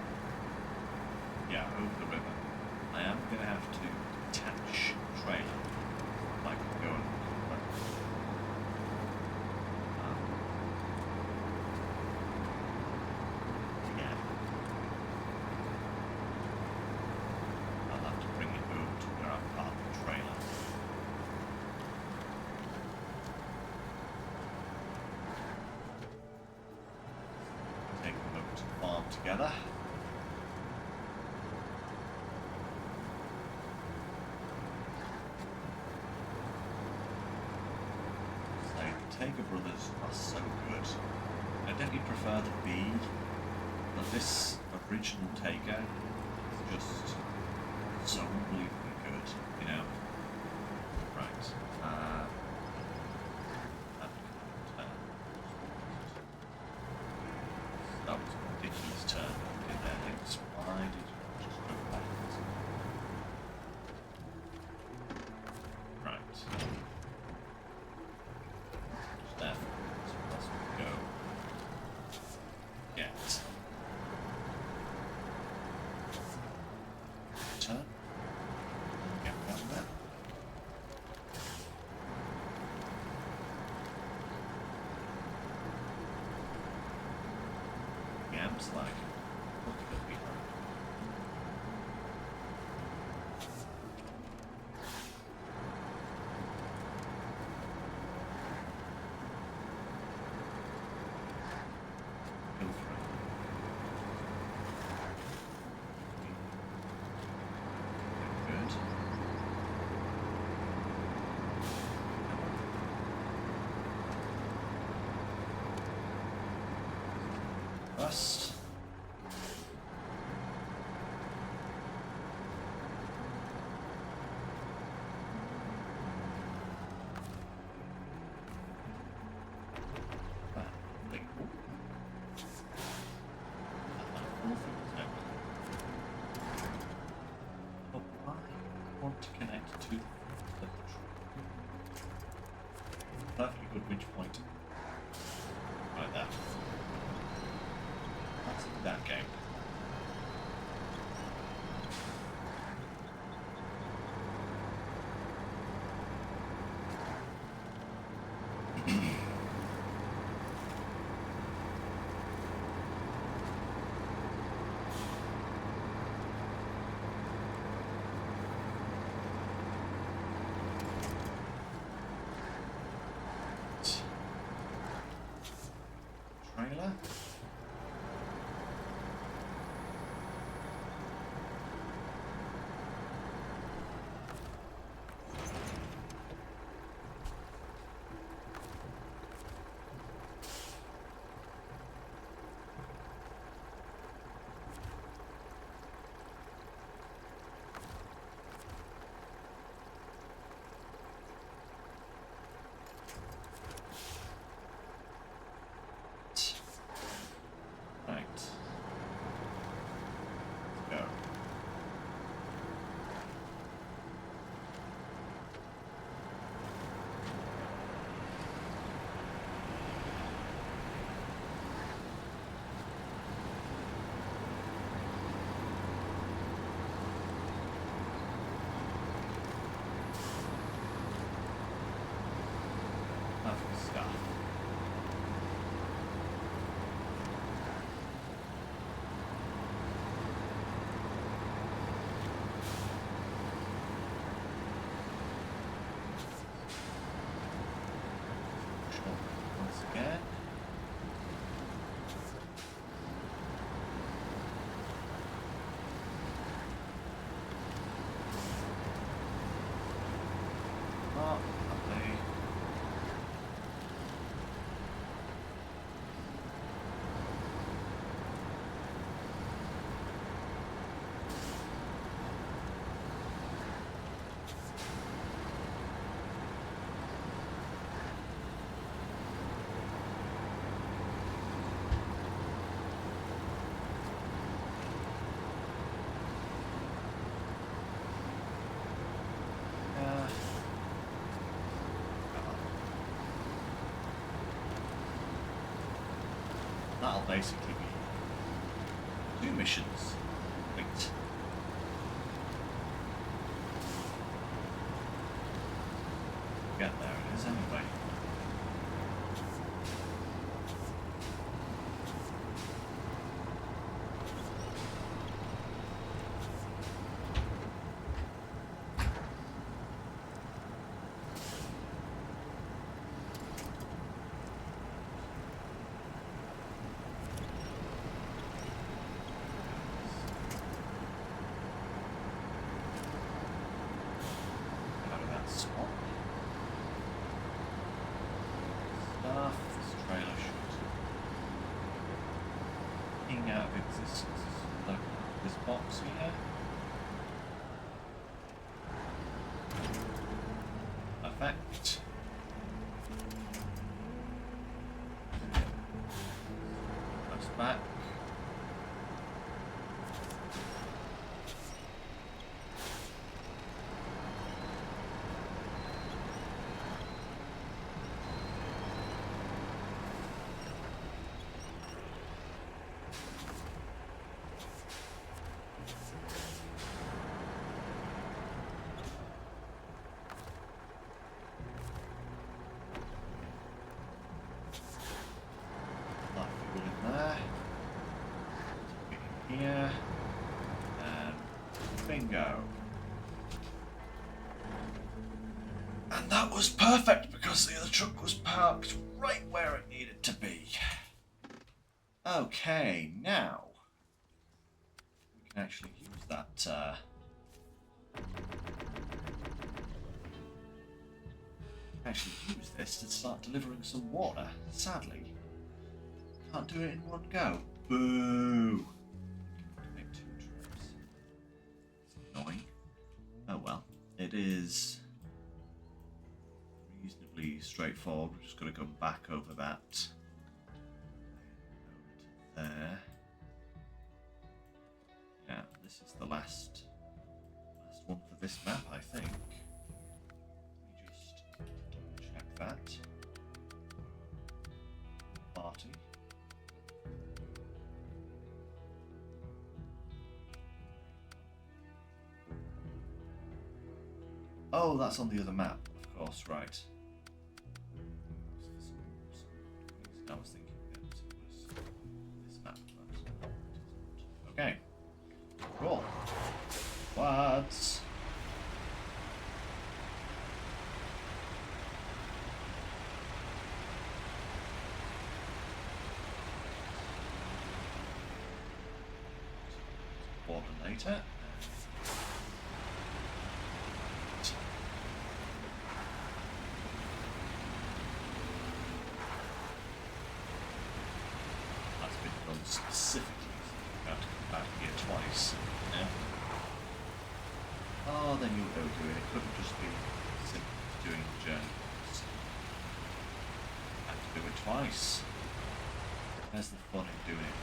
[SPEAKER 1] Yeah, over the river. I am going to have to detach the trailer. Like go and yeah. I'll have to bring it over to where I've parked the trailer. Take them over to the farm together. Taker brothers are so good. I definitely prefer the B, but this original Taker is just so unbelievably good, you know. Right. That was a ridiculous turn. Did there, Lynx? Why did you just go backwards? Right. Like, look at me. Go for it. Good. Bust. To connect to the perfectly good winch point. Like that. That's that game. Trailer. That'll basically be 2 missions. Wait. Get there it is anyway. This trailer should ping out of existence. Look, this box here. Perfect. Press back. Here and bingo. And that was perfect because the other truck was parked right where it needed to be. Okay, now we can actually use that use this to start delivering some water. Sadly, can't do it in one go. Boo! Make 2 trips. It's annoying. Oh well. It is reasonably straightforward. We're just going to go back over that. There. Yeah, this is the last one for this map, I think. Let me just check that. Party. Oh, that's on the other map, of course, right. I was thinking that it was this map, but it isn't. Okay. Cool. What? Water later. Specifically, you have to come back here twice. Yeah. Oh, then you'll go do it. It couldn't just be simply doing the journey once. You have to do it twice. There's the fun in doing it.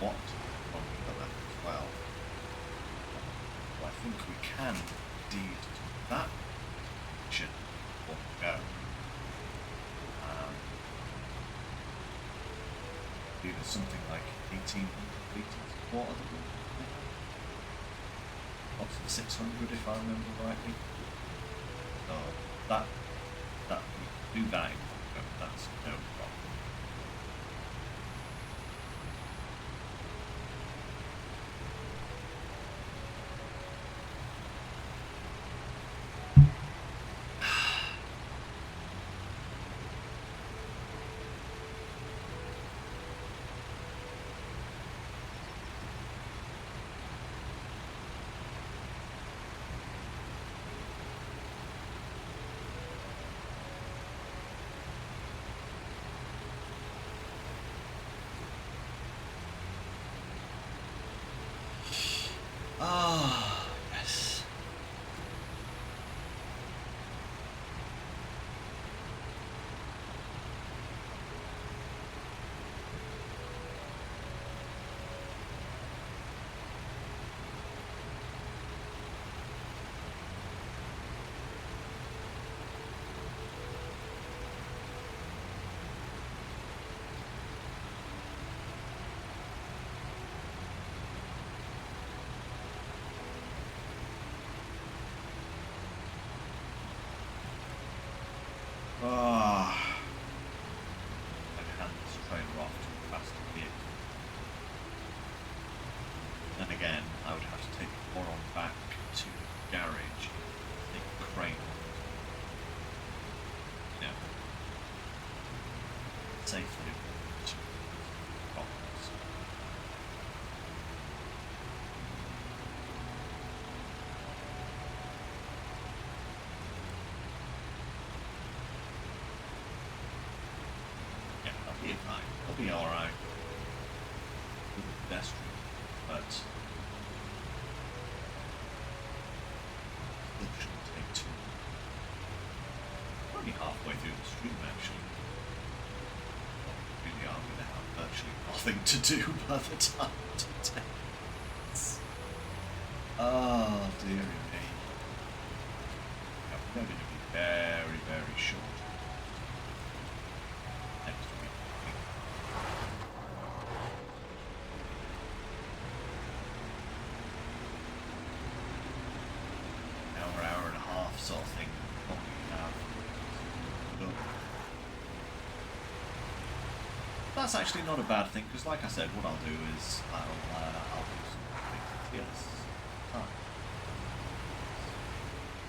[SPEAKER 1] What on the left as well. Well, I think we can indeed do that mission before we go. Either something like 1800 litres of water that we'll up to 600 if I remember rightly. So that we can do that in one go, that's no problem. safely. Problems. Yeah, I'll be fine. I'll be alright. With the pedestrian, but it shouldn't take too long. We're only halfway through the stream, actually. Really are going to have virtually nothing to do by the time it takes. Oh, dearie me. Yeah, we're going to be very, very short next week. Hour and a half sort of thing. Probably have. That's actually not a bad thing, because like I said, what I'll do is I'll do some tier lists time.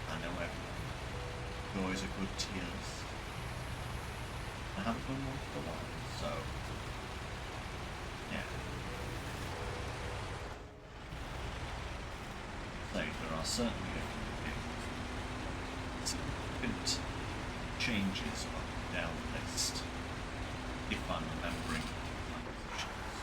[SPEAKER 1] I know everyone enjoys a good tier list. I haven't done one for a while, so yeah. So there are certainly a few significant changes on the down list. If I'm remembering my positions.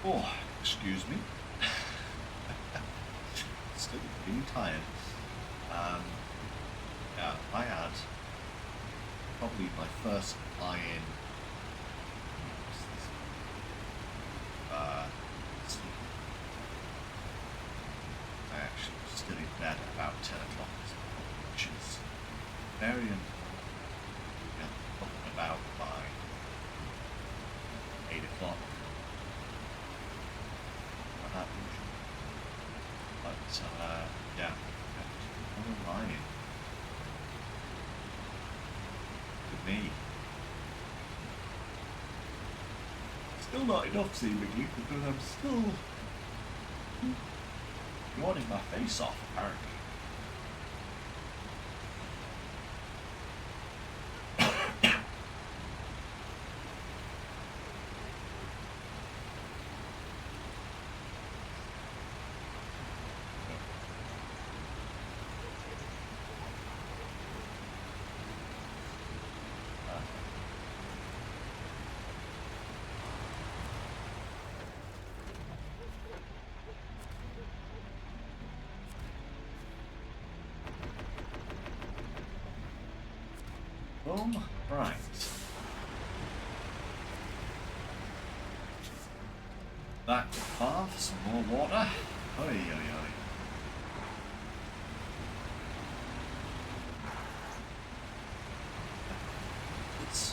[SPEAKER 1] Oh, excuse me. Still pretty tired. Yeah, I had probably my first lie-in sleep. I actually was still in bed at about 10 o'clock this morning, which is very important. About by 8 o'clock. What happened? But yeah, I'm lying. With me. Still not enough seemingly, because I'm still yawning my face off apparently. Right. Back to the path, some more water. Oi, oi, oi. It's...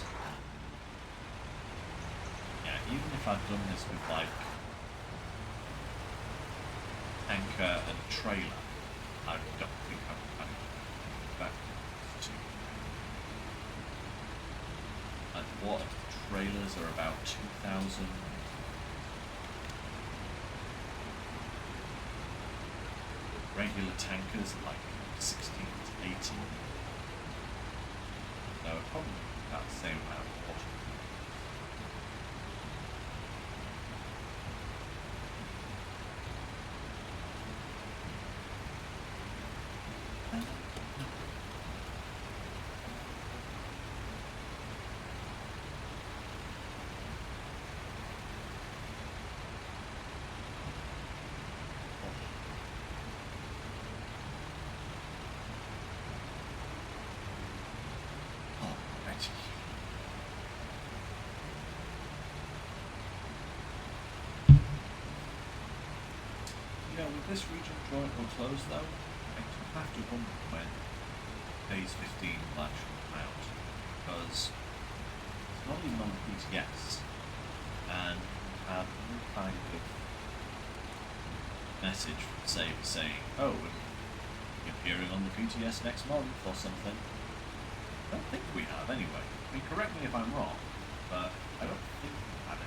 [SPEAKER 1] Yeah, even if I'd done this with, like, anchor and trailer, I don't think I would have back to... And what trailers are about 2,000. Regular tankers are like 16 to 18. So probably about the same amount of water. with this region joint or close though, I do have to wonder when phase 15 will actually come out, because it's not even on the PTS, and we have no kind of message from Sega saying, oh, we'll be appearing on the PTS next month or something. I don't think we have anyway. I mean, correct me if I'm wrong, but I don't think we have any.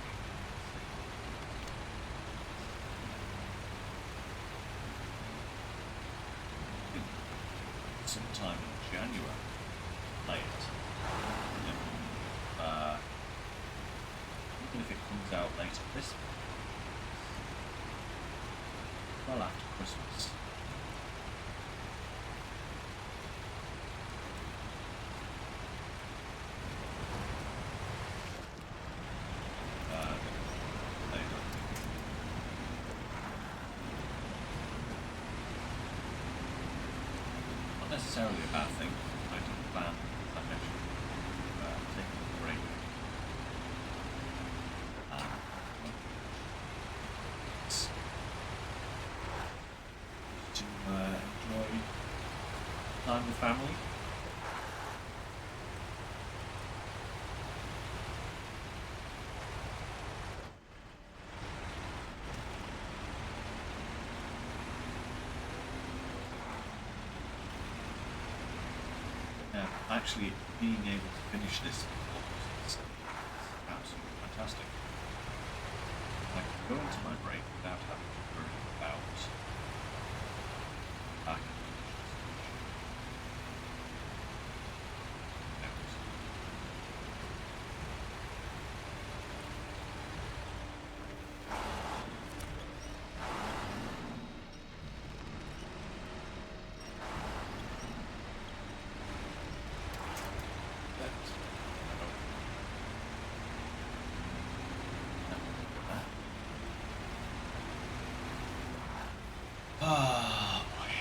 [SPEAKER 1] Sometime in January, play it. Even if it comes out later this month, well after Christmas. Necessarily a bad thing. I don't plan, as I mentioned, taking a break. To enjoy time with family. Actually, being able to finish this is absolutely fantastic. I can go into my break without having to worry about back. Ah, boy.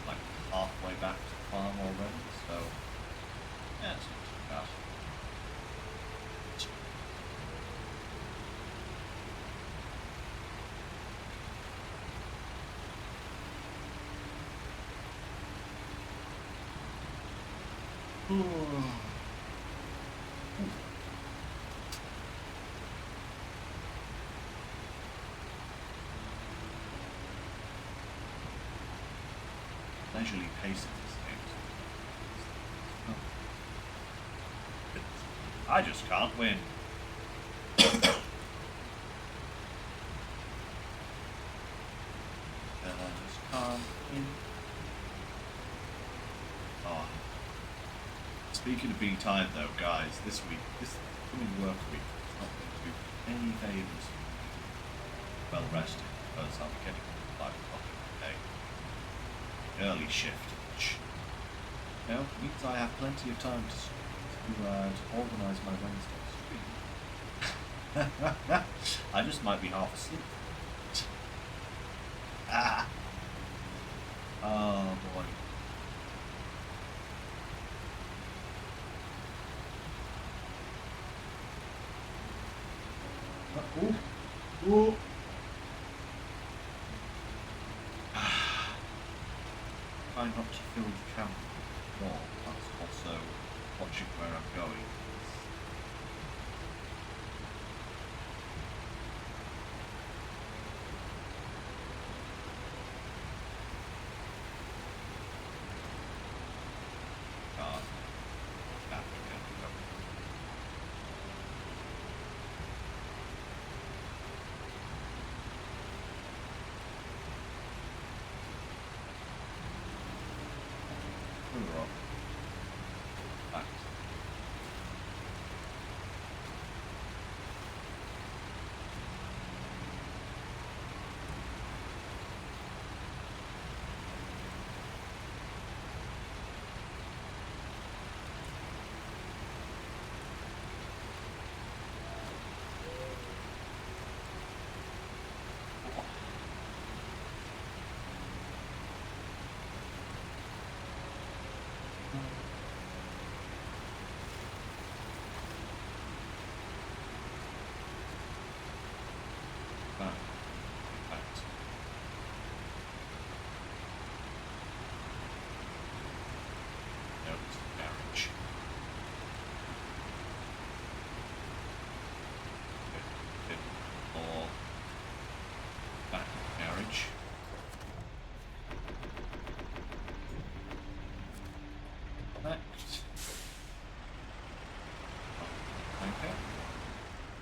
[SPEAKER 1] Like halfway back to the farm already, so yeah, it's not too bad. Leisurely pace of this game. I just can't win. Just can't win. Oh. Speaking of being tired though, guys, this coming work week is not going to do any favours well rested, because I'll be getting up at 5 o'clock every day. Early shift, which means I have plenty of time to organise my Wednesday stream. I just might be half asleep. Oh boy. Ooh. Try not to fill the camera more, that's also watching where I'm going.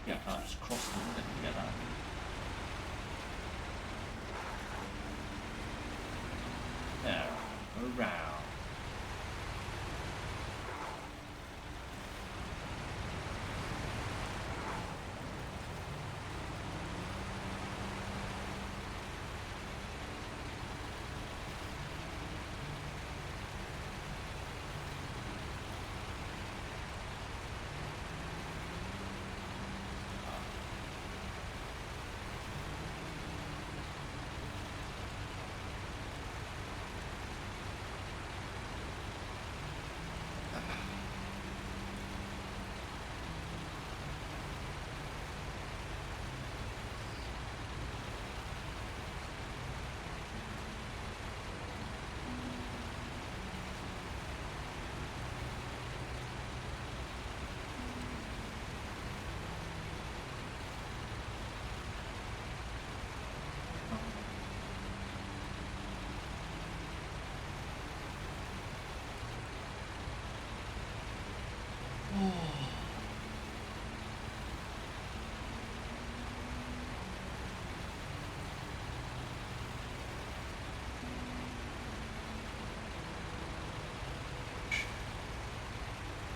[SPEAKER 1] Yeah, I can't just cross the limit and get that. There, around.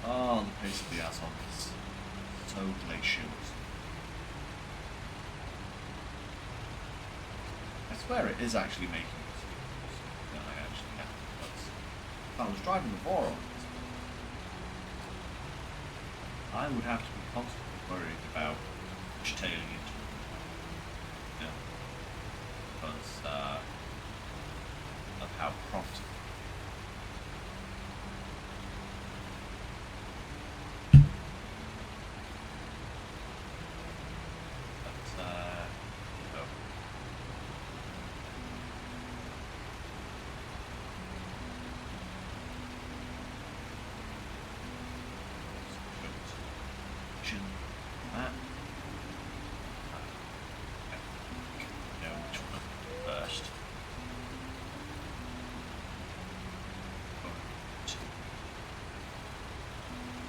[SPEAKER 1] Oh, the pace of the asshole is so glacial. I swear it is actually making it than I actually have. But if I was driving the 4 on this, I would have to be constantly worried about tailing into it. You know? Because of how prompt.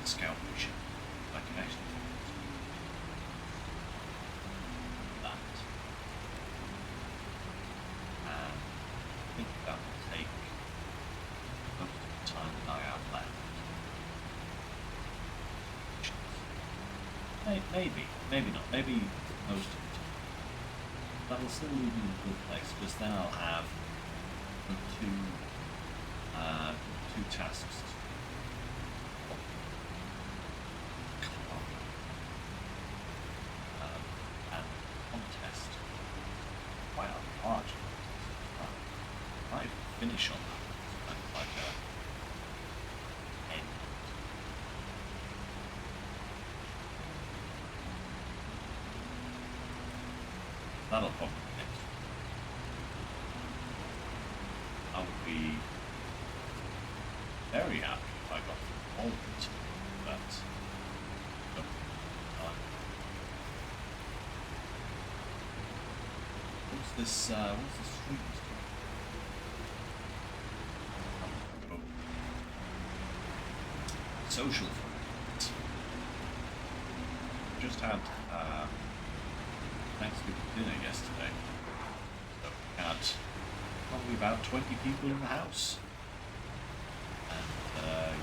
[SPEAKER 1] Scout mission. I can actually do that. And I think that will take most of the time that I have left. Maybe not. Maybe most of the time. That will still leave me in a good place, because then I'll have two tasks. Finish on that, like a end. That'll probably be next. I would be very happy if I got through all of it, but what's this street? Social for it. Just had Thanksgiving dinner yesterday, so we had probably about 20 people in the house, and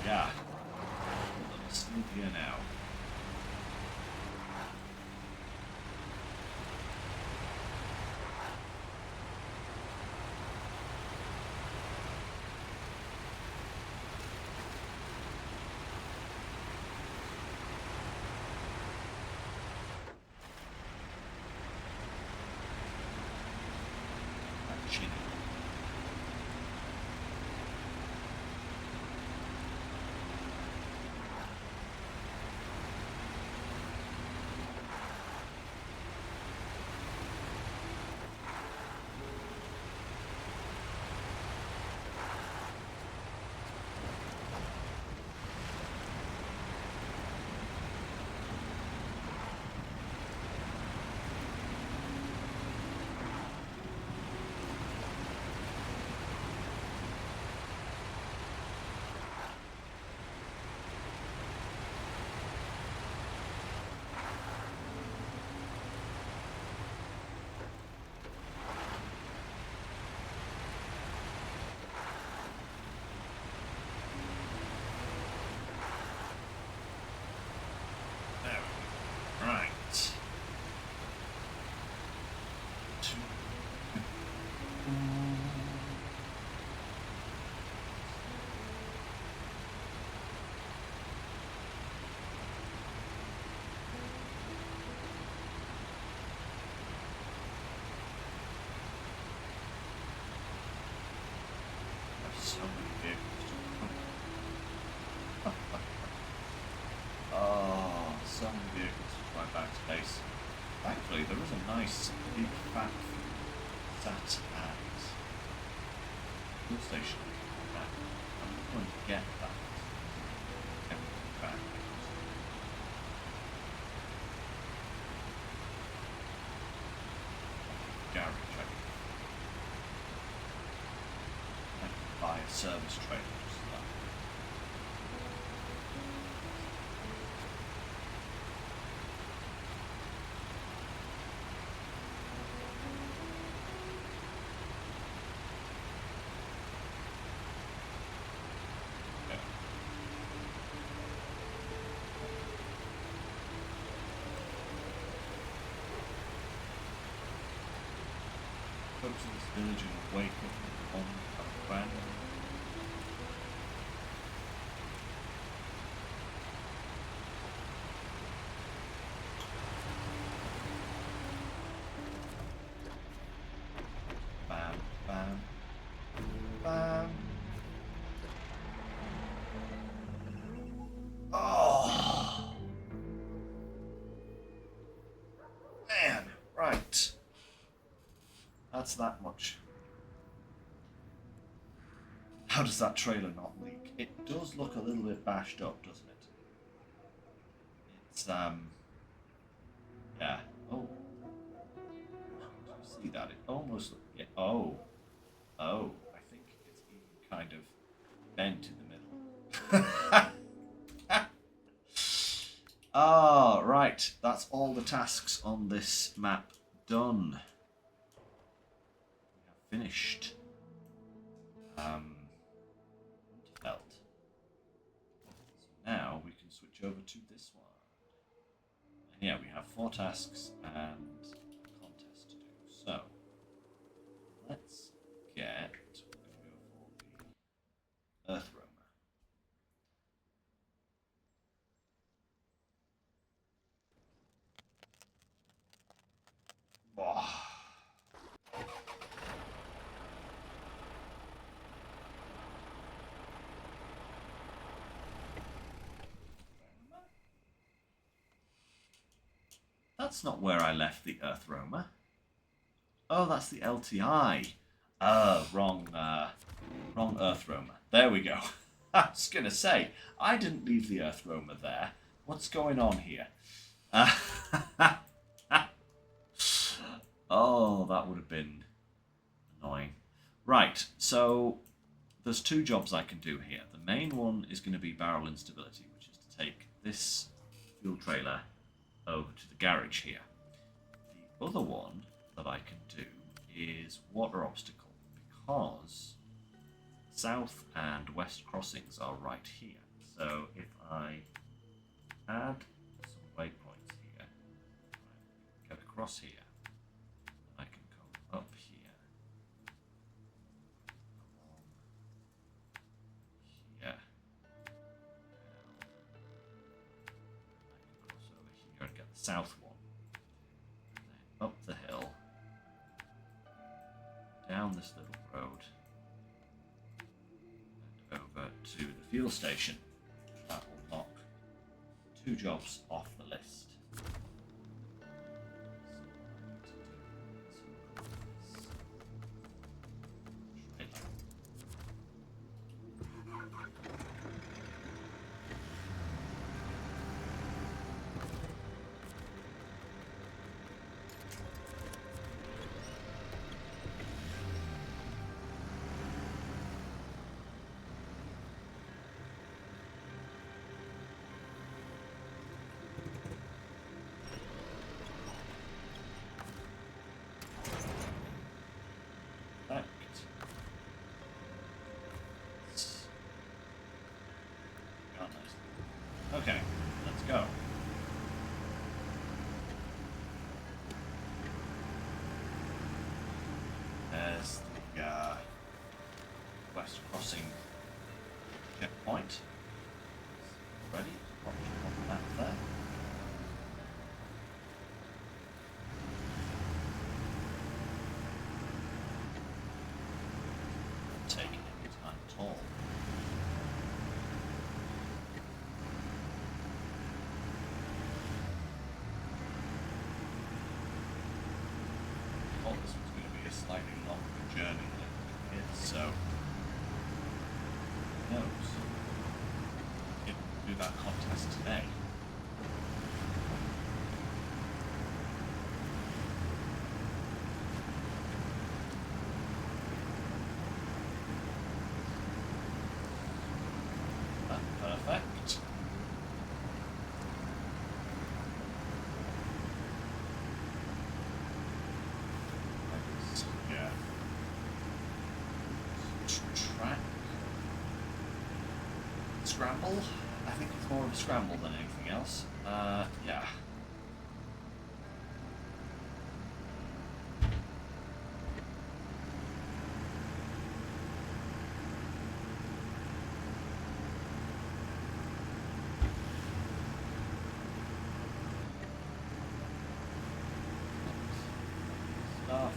[SPEAKER 1] yeah, I'm still here now. So many vehicles. Oh, so many vehicles to fly back to base. Thankfully, there is a nice big fat sat at fuel station. I'm going to get that. Everything back. Garage, I can buy a service trailer just for that. Go to this village and wake up on a brand new. Bam, bam, bam. Oh, man, right. That's that much. How does that trailer not leak? It does look a little bit bashed up, doesn't it? It's, yeah. Oh. Do you see that? It almost, yeah. Oh. Oh. I think it's even kind of bent in the middle. Ah, right. That's all the tasks on this map done. Finished. Felt. So now we can switch over to this one. And yeah, we have 4 tasks and a contest to do. So let's get. We're going to go for the Earth Roamer. Oh. That's not where I left the Earth Roamer. Oh, that's the LTI. Wrong Earth Roamer. There we go. I was going to say, I didn't leave the Earth Roamer there. What's going on here? Oh, that would have been annoying. Right, so there's 2 jobs I can do here. The main one is going to be barrel instability, which is to take this fuel trailer over to the garage here. The other one that I can do is water obstacle, because south and west crossings are right here. So if I add some waypoints here, get across here, I can come up here, along here, down, I can cross over here and get the south one, and then up the hill, down this little road, and over to the fuel station. That will knock 2 jobs off the list. crossing checkpoint. Ready? Pop that there. Taking any time at all. Thought this was going to be a slightly longer journey than it is, so who knows? If we do that contest today. Perfect. Yeah. Track. Scramble? I think it's more of a scramble than anything else. Yeah. Stuff.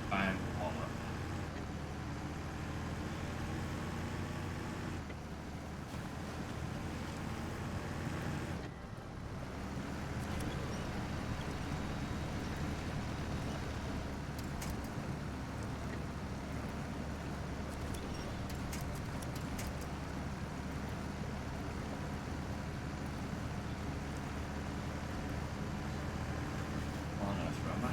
[SPEAKER 1] Bang wallop. On earth, Roma.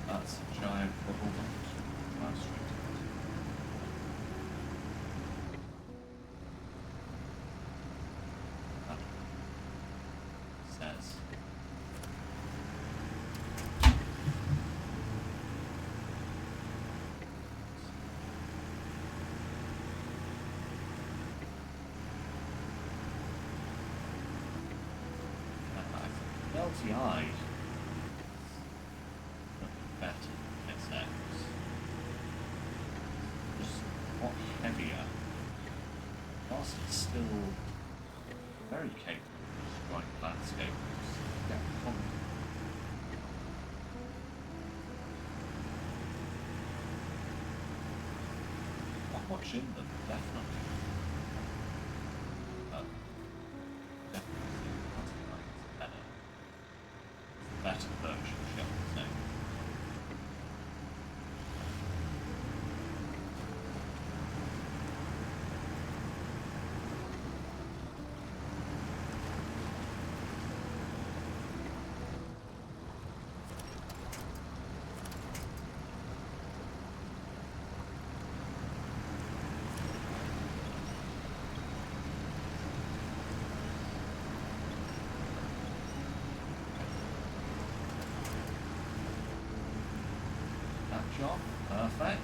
[SPEAKER 1] That's a giant bubble. Drive straight to it. That says. LTI. Better SX. Just a lot heavier. Whilst it's still very capable of destroying landscapes. Yeah, not much in them, definitely. Definitely it's better version, shall we say. Shot. Perfect.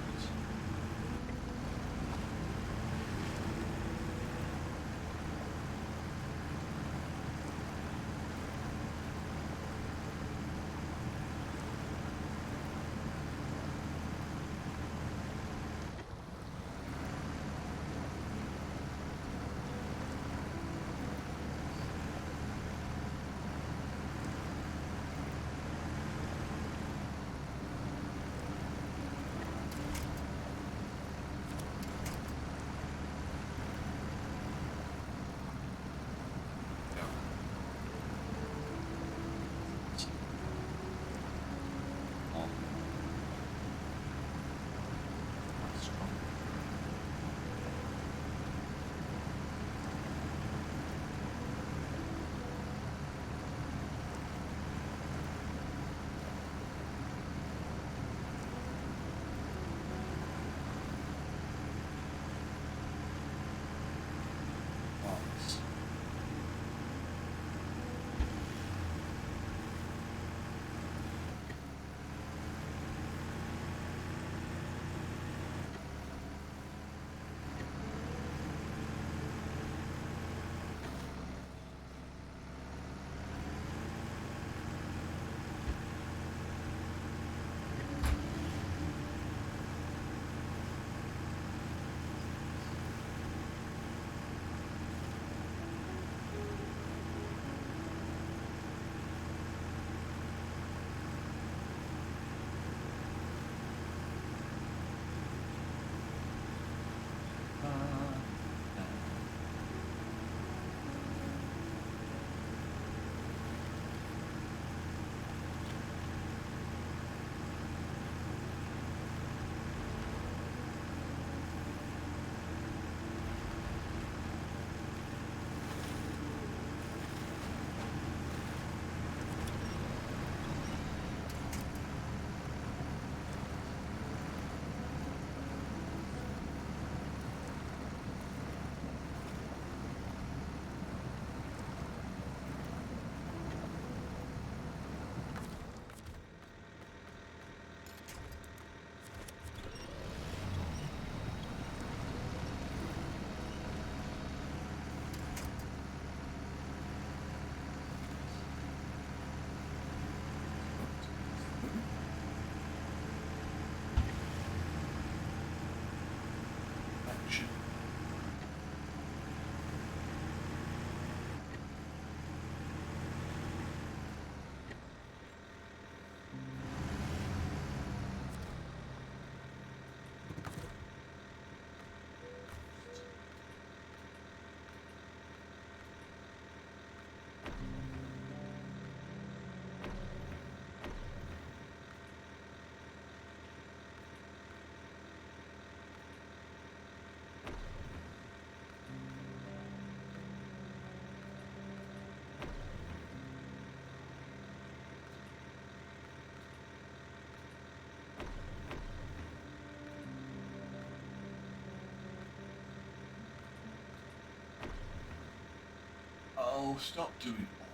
[SPEAKER 1] Oh, stop doing that.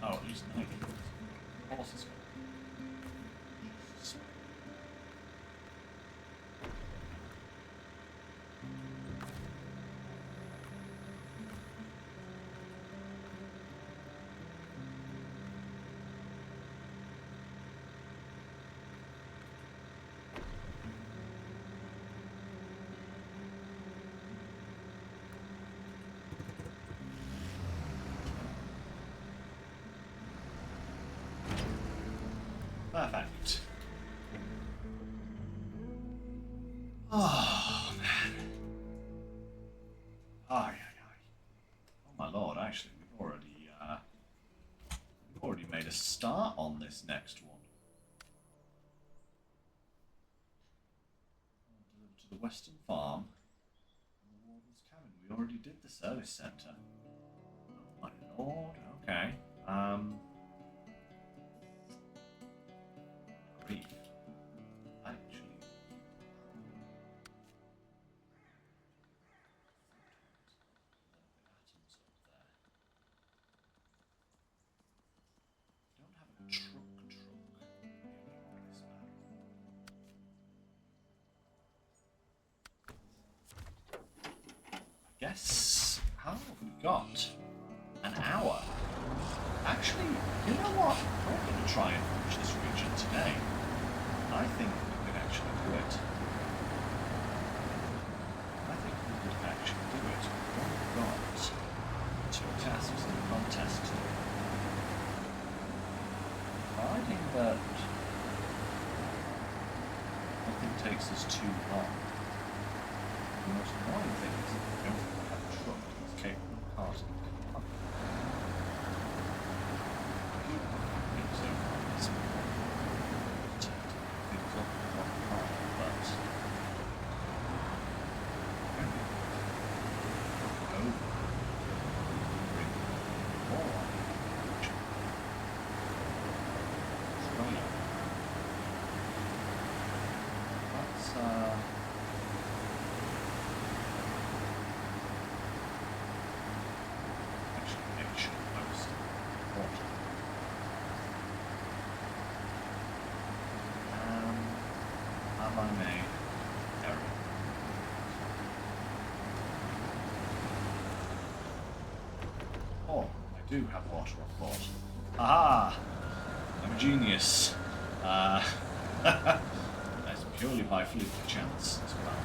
[SPEAKER 1] Oh, at least 90. Horse is gone. Perfect. Oh, man. Aye, aye, aye. Oh, my lord, actually, we've already made a start on this next one. Delivered to the Western Farm and the Warden's Cabin. We already did the service centre. Oh, my lord, okay. Grief. Actually, atoms up there. Don't have a truck anywhere on this map. I guess. How long have we got? An hour. Actually, you know what? We're going to try and finish this region today. I think we could actually do it. We've got 2 tasks in the contest. Providing that nothing takes us too long. The most annoying thing is that we don't have a truck that's capable of carting people up. So it's things up not hard, but over bring more on That's actually nation most important. Have I made error? Oh, I do have water on board. Aha! I'm a genius. That's purely by fluke chance as well.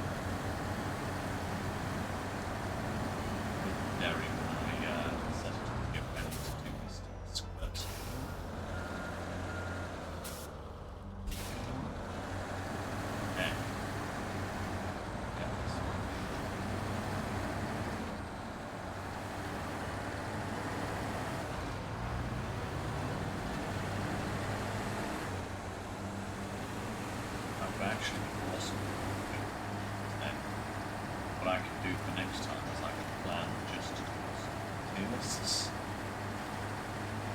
[SPEAKER 1] Daring I set it to give Benny to do this task, but okay. Actually awesome. And what I can do for next time is I can plan just to do some tier lists.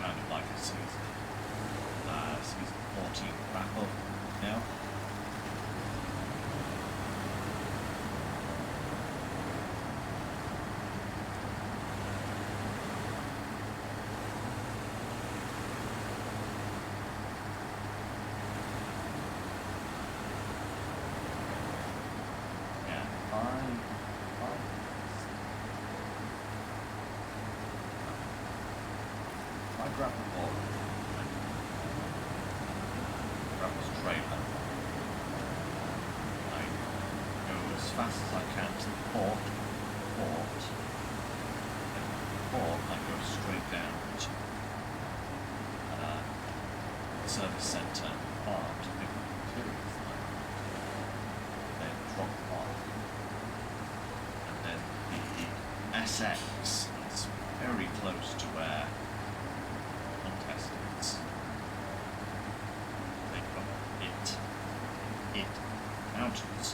[SPEAKER 1] Kind of like a season 14 wrap up now. I grab the ball, grab this trailer, I go as fast as I can to the port, and from the port I go straight down to the service centre farm to pick up the materials, then drop them off, and then the SX is very close to where mountains.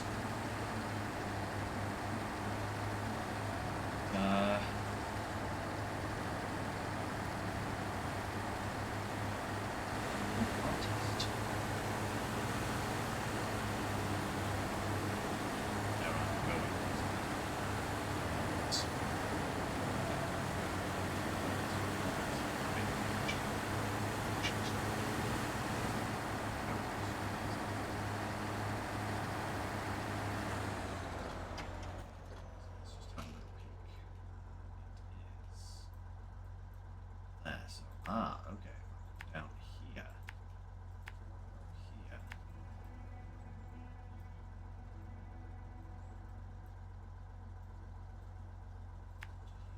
[SPEAKER 1] Ah, okay. Down here. Here.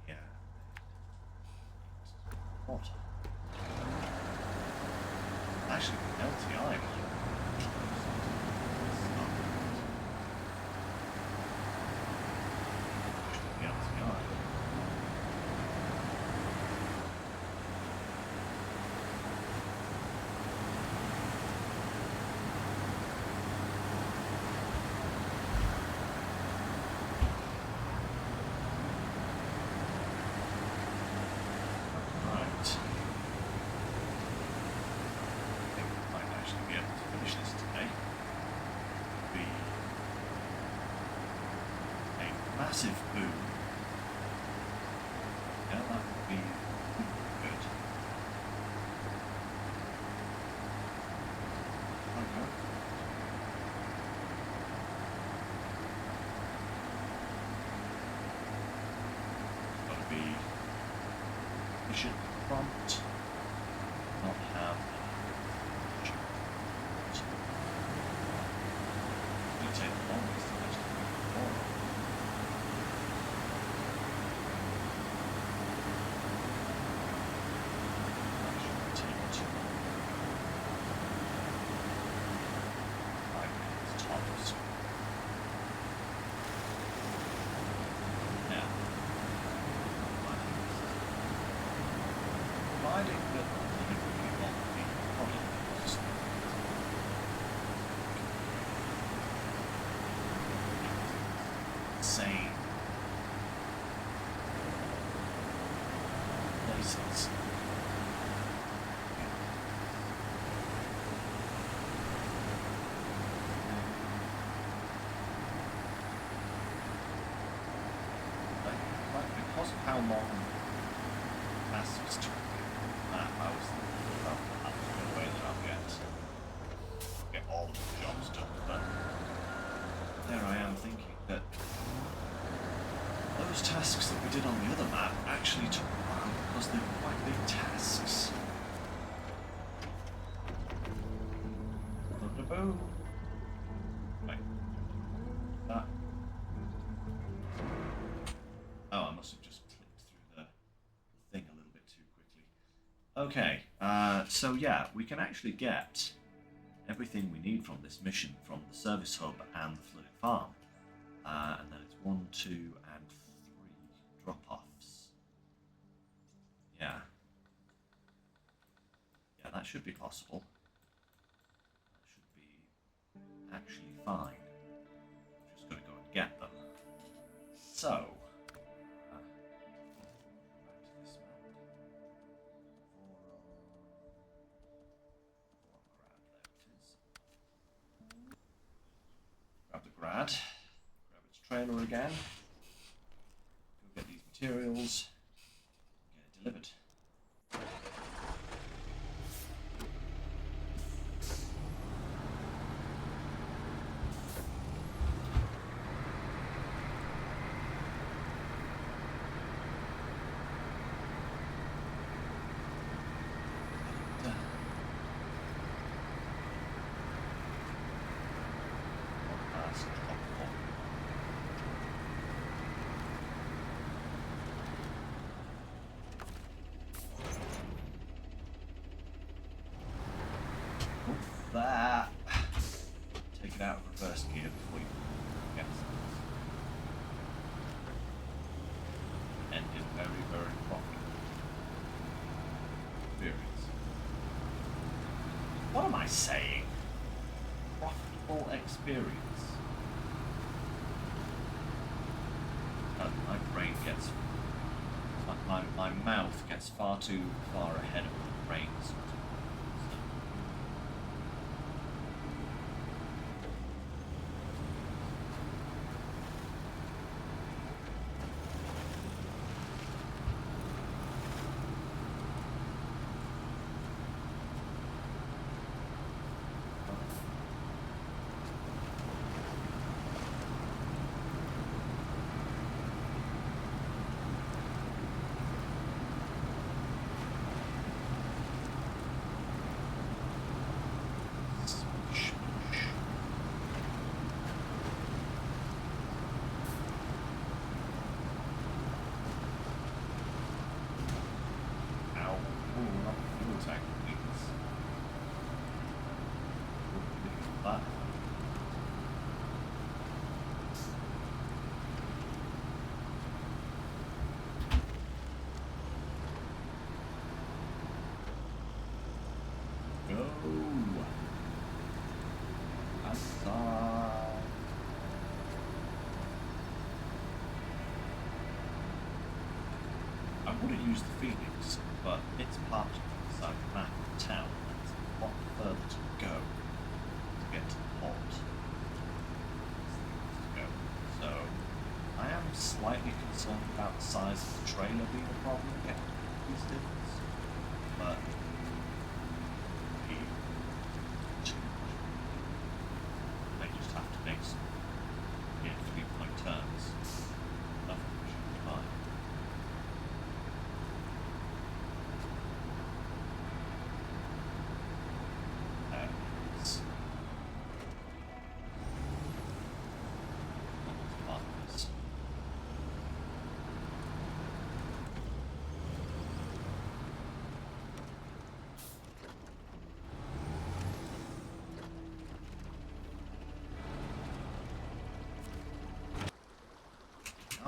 [SPEAKER 1] Here. Water. Actually, LTI. Massive boom. Yeah, that would be good. Okay. Gotta be mission prompt. Not have it take the longest to actually move forward. Insane places. Like because of how long tasks took map, I was thinking about the way that I'll get all of the jobs done, but there I am thinking that those tasks that we did on the other map actually took a while because they were quite big tasks. Boom. Wait. That. Oh, I must have just clicked through the thing a little bit too quickly. Okay, so yeah, we can actually get everything we need from this mission from the service hub and the flooded farm. And then it's 1, 2, and 3 drop-offs. Yeah. Yeah, that should be possible. That should be actually fine. We've just got to go and get them. So, back to this map. Grab the grad. Grab its trailer again. Go get these materials. Get it delivered. That. Take it out of reverse gear before you get it. Ended very, very profitable experience. What am I saying? Profitable experience. My brain gets... My mouth gets far too far ahead of my brain. contact, please. That. Go. Outside. I would have used the Phoenix, but it's parked inside the map of the town, and it's a lot further to go to get to the port. So, I am slightly concerned about the size of the trailer being a problem getting these difference, but I just have to make some 3-point turns. Nothing should be fine.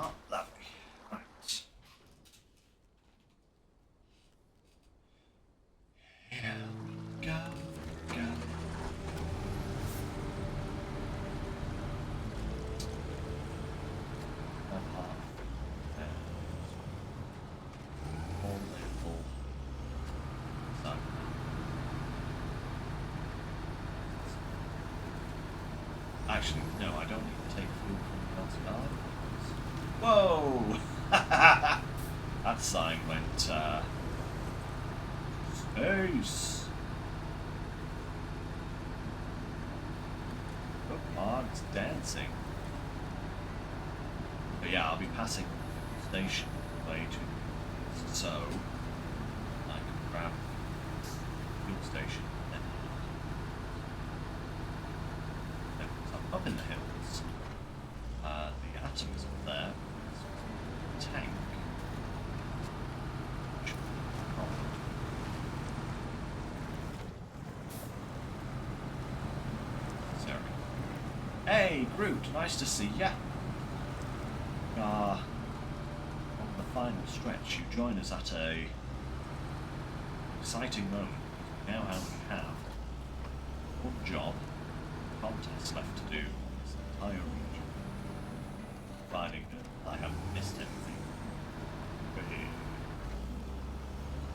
[SPEAKER 1] Oh, lovely. Right. Here we go. Actually, no, I don't need to take fuel from the outside. Whoa! That sign went, space! Oh, Mark's dancing. But yeah, I'll be passing the station way to, so I can grab the fuel station and then up in the hills. The atoms up there. Tank. Sorry. Hey, Groot, nice to see ya. On the final stretch, you join us at a exciting moment. Now we have one job, contest left to do on this entire region, providing that I haven't missed anything.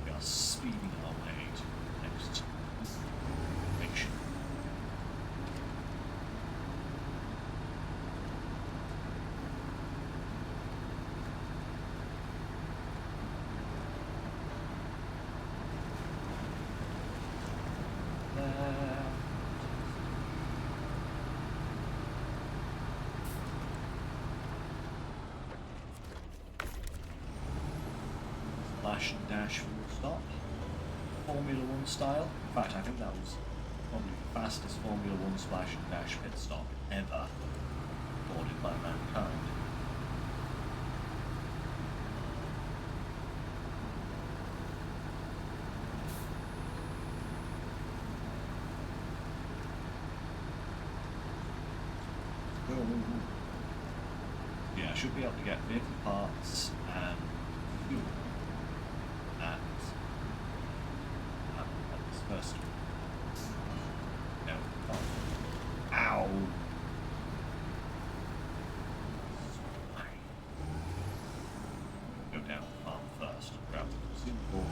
[SPEAKER 1] We are speeding our way to the next mission. Splash and dash full stop. Formula 1 style. In fact, I think that was probably the fastest Formula 1 splash and dash pit stop ever recorded by mankind. Yeah, I should be able to get vehicle parts and fuel at this first one. No. Oh. Ow! Go down the farm first. Grab the consumable.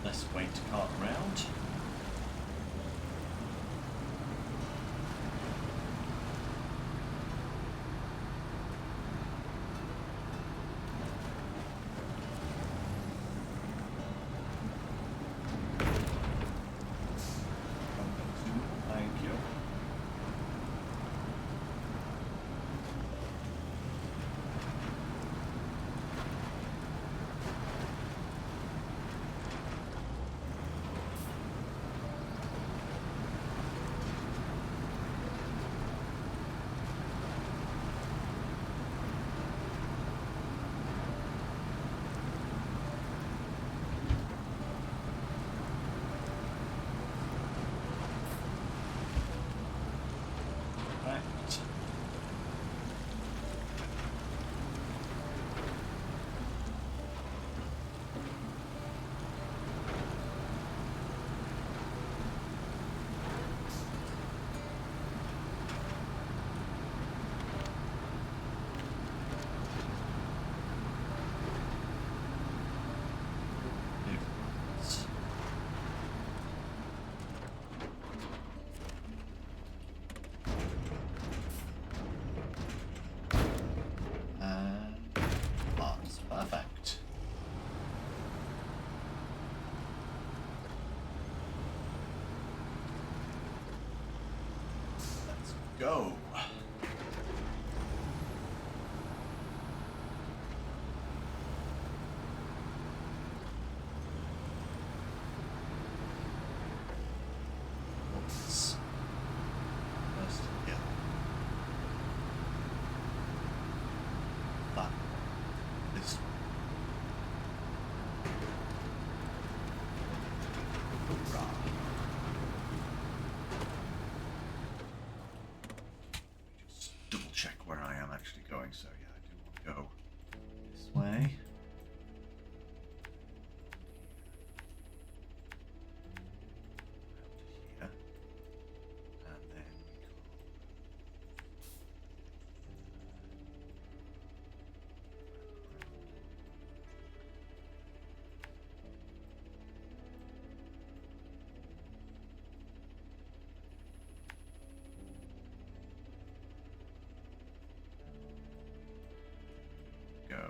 [SPEAKER 1] Let's wait to cart around. Thank you. go. Whoops. First hill. That. This one. Hoorah. Just double check where I am actually going. So yeah, I do want to go this way. Out to here. And then we go.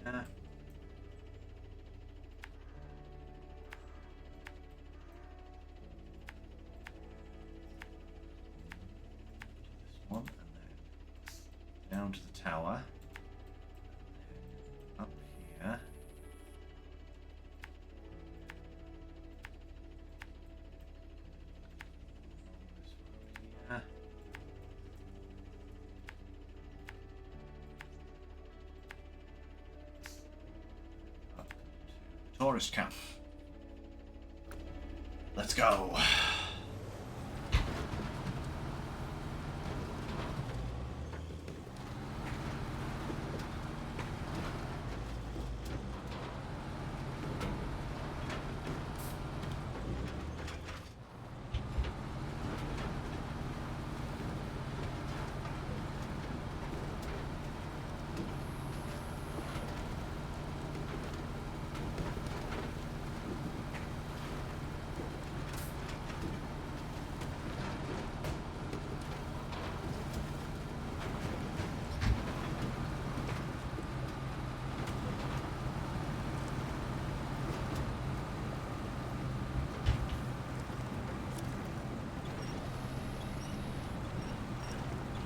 [SPEAKER 1] Yeah. This one, and then down to the tower, and then up here. This one here. Up to the tourist camp. Let's go.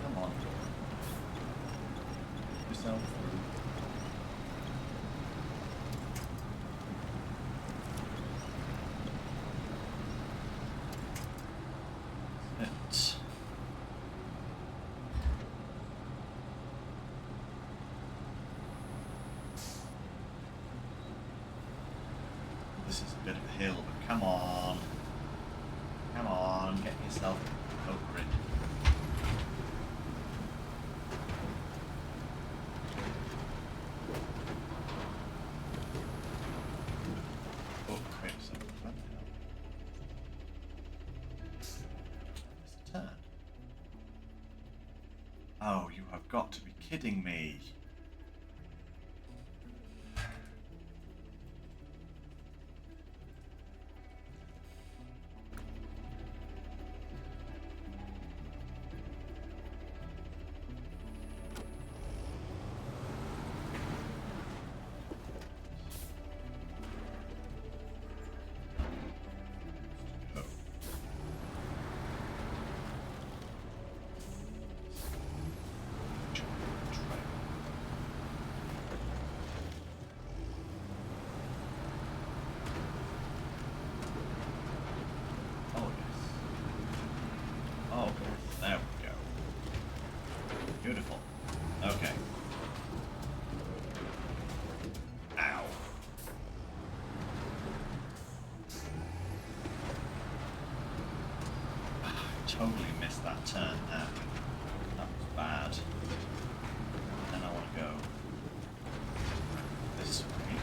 [SPEAKER 1] Come on. Push yourself through. It. This is a bit of a hill, but come on. Come on, get yourself over it. Oh, wait a second. What the hell? Missed a turn. Oh, you have got to be kidding me. Beautiful. Okay. Ow. I totally missed that turn there. That was bad. Then I want to go this way.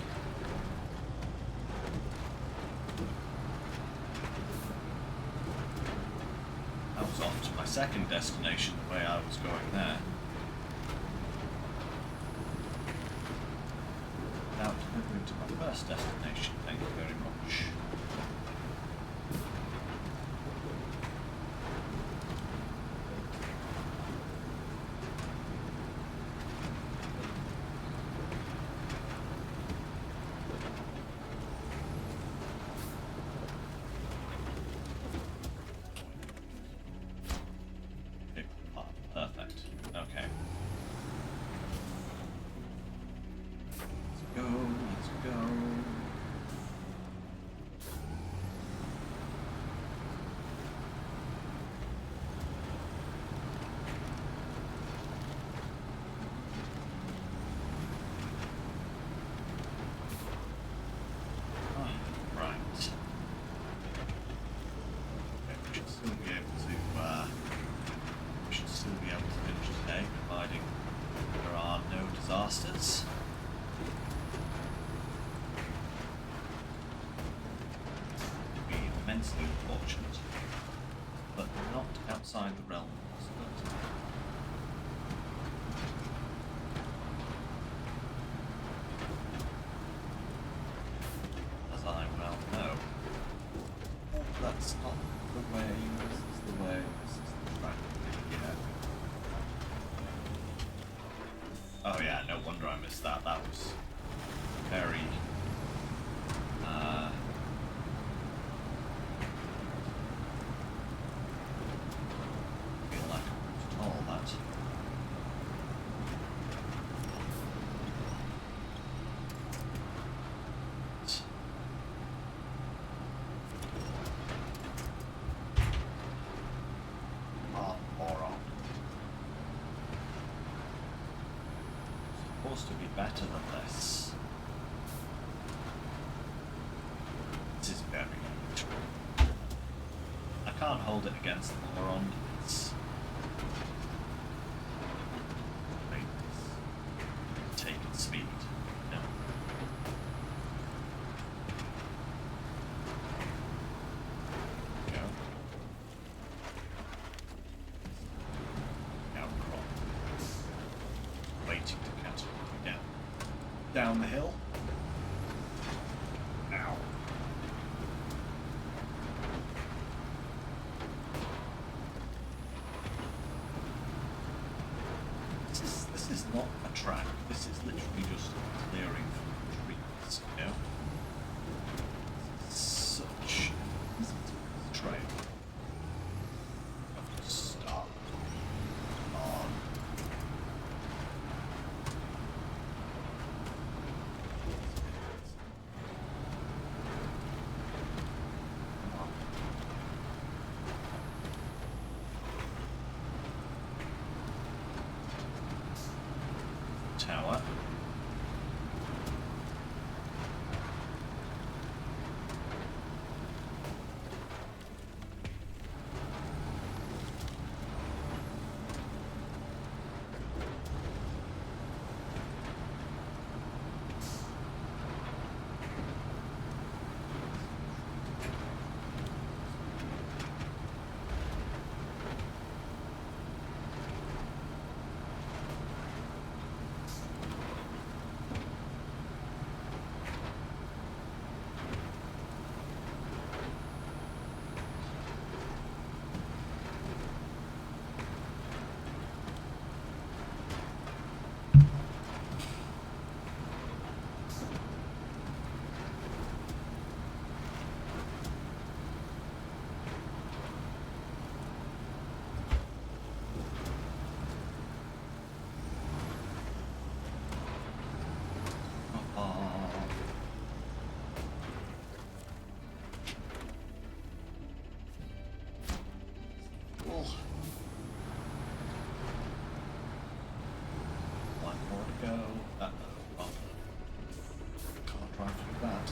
[SPEAKER 1] I was off to my second destination the way I was going there. Without delivering to my first destination, thank you very much. Oh yeah, no wonder I missed that. That was very... feel like it was tall, that. To be better than this. This is very good. I can't hold it against the moron. It's taking speed. No. Go. Now crawl. Waiting to catch it. Down the hill. Ow. This is not a track. This is literally just clearing through trees, you know? Such a trail. Stop. On. Tower. One more to go. Oh. Can't drive through that.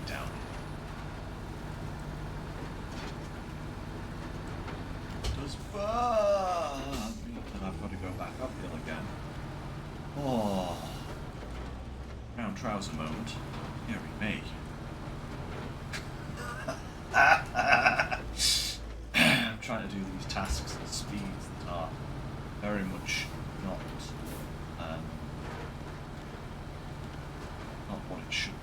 [SPEAKER 1] Down. Does burn me, and I've got to go back uphill again. Oh, round trouser moment. Deary me. I'm trying to do these tasks at speeds that are very much not what it should be.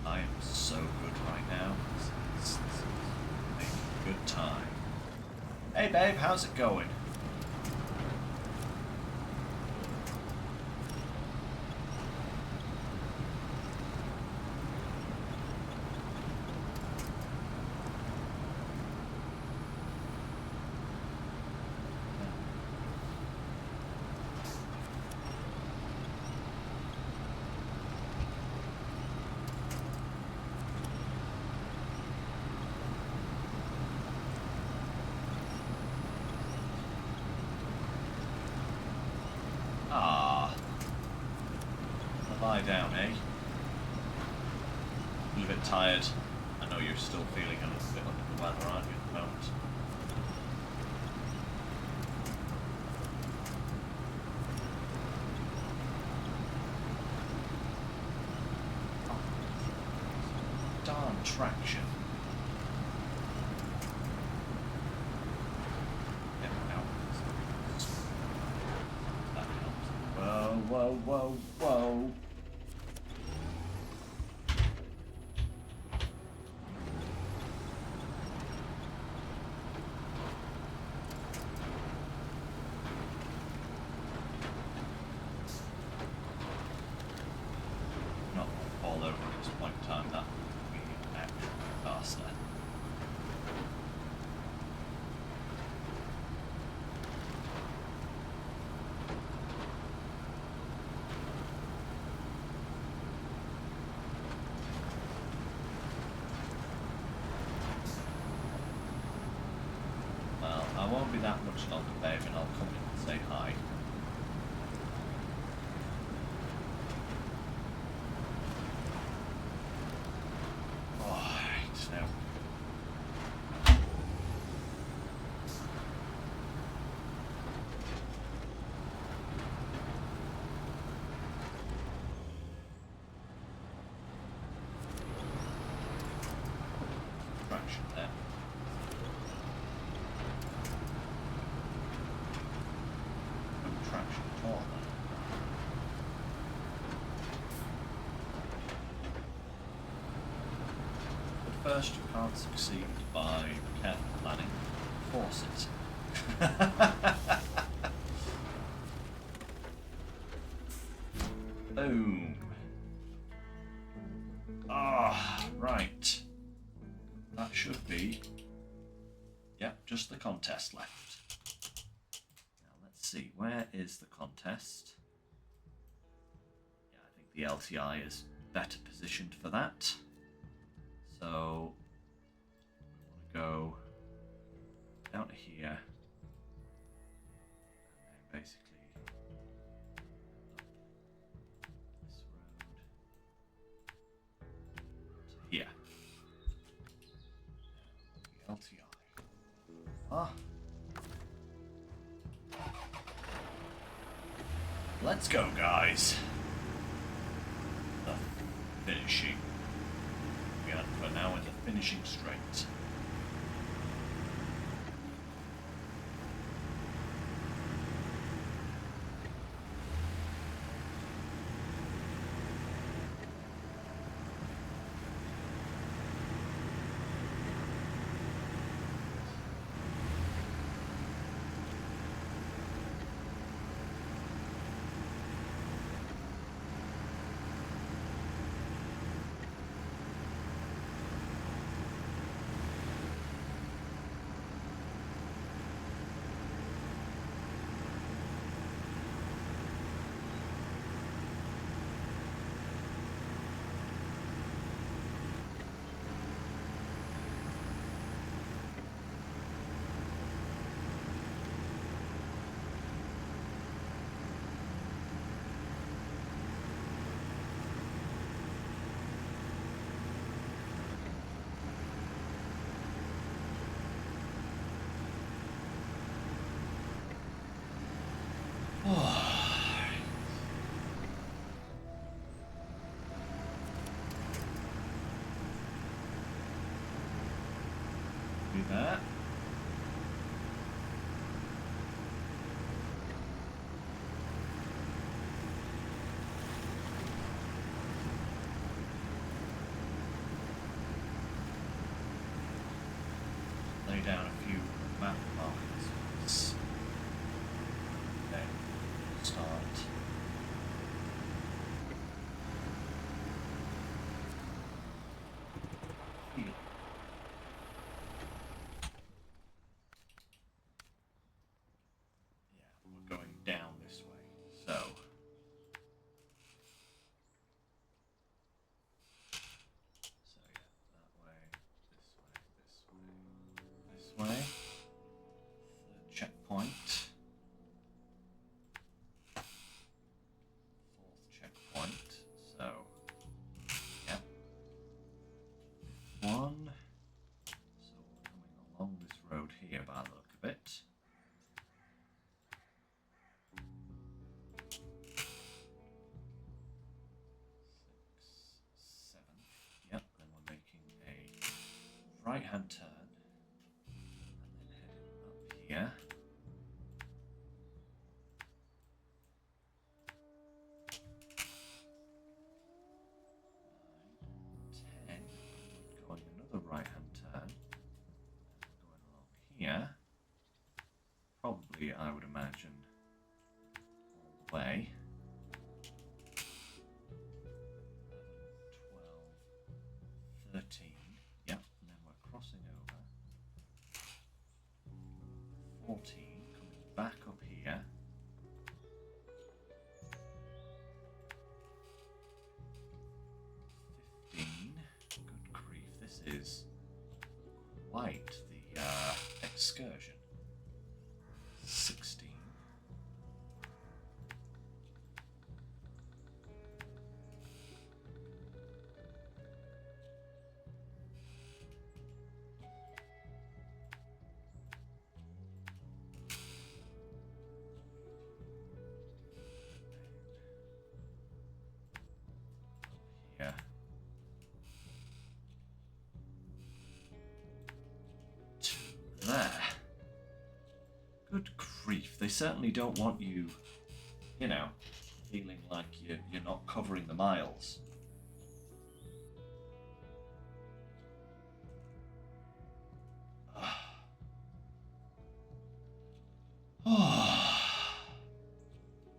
[SPEAKER 1] I am so good right now. It's making good time. Hey babe, how's it going? Lie down, eh? A little bit tired. I know you're still feeling a little bit under the weather, aren't you, at the moment? Oh, darn traction. Whoa, whoa, whoa. Not all over at this point in time, that would be actually faster. I won't be that much longer, babe, and I'll come in and say hi. Right, now. Traction there. Traction at all. But first, you can't succeed by careful planning. Force it. Boom. Ah, right. That should be. Yep, just the contest left. See, where is the contest? Yeah, I think the LTI is better positioned for that. So we want to go down to here, and then basically this road to here. The LTI. Ah. Let's go, guys. The finishing. We are for now in the finishing straight. Do that. Lay down a few map markers. Then start. Heal. We're going down this way. So yeah, that way, this way. Third checkpoint. here by the look of it. 6, 7. Yep, then we're making a right-hand turn. And then heading up here. 9, 10. Going another right-hand turn. Going along here. Probably, I would imagine, all the way. 11, 12, 13. Yep, and then we're crossing over. 14, coming back up here. 15. Good grief, this is quite the excursion. 16. Yeah. To there. Good grief, they certainly don't want you, you know, feeling like you're not covering the miles. Oh.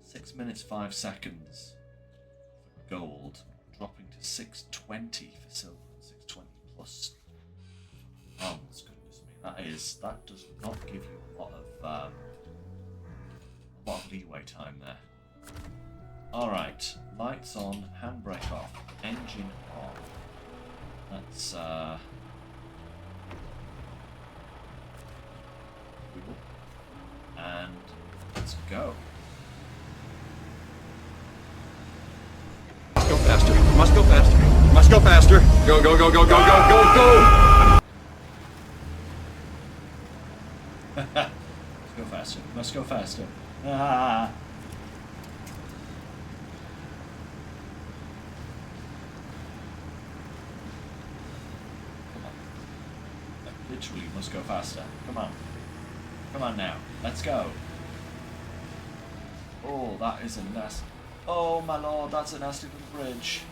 [SPEAKER 1] 6 minutes 5 seconds for gold, dropping to 6:20 for silver and 6:20 plus bronze. Goodness me, that does not give you a lot of leeway time there. All right, lights on, handbrake off, engine on. Let's and let's go.
[SPEAKER 2] Go faster. Must go faster. Must go faster. Go, go, go, go, go, go, go, go!
[SPEAKER 1] Let's go faster. Must go faster. Ah. Come on. Literally must go faster. Come on. Come on now. Let's go. Oh, that is a nasty... Oh my lord, that's a nasty little bridge.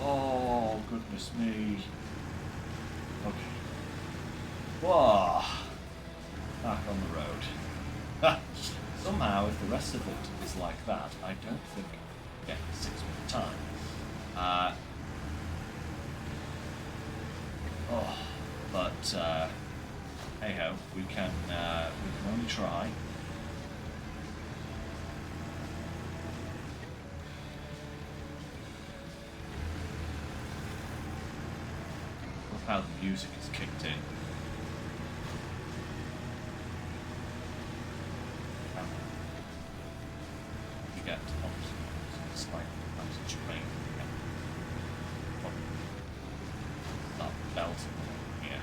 [SPEAKER 1] Oh, goodness me. Okay. Whoa. Back on the road. Somehow, if the rest of it is like that, I don't think I'll get 6 minute time. But hey ho, we can only try. Love how the music is kicked in. You get onto slightly advantage terrain. That belt here.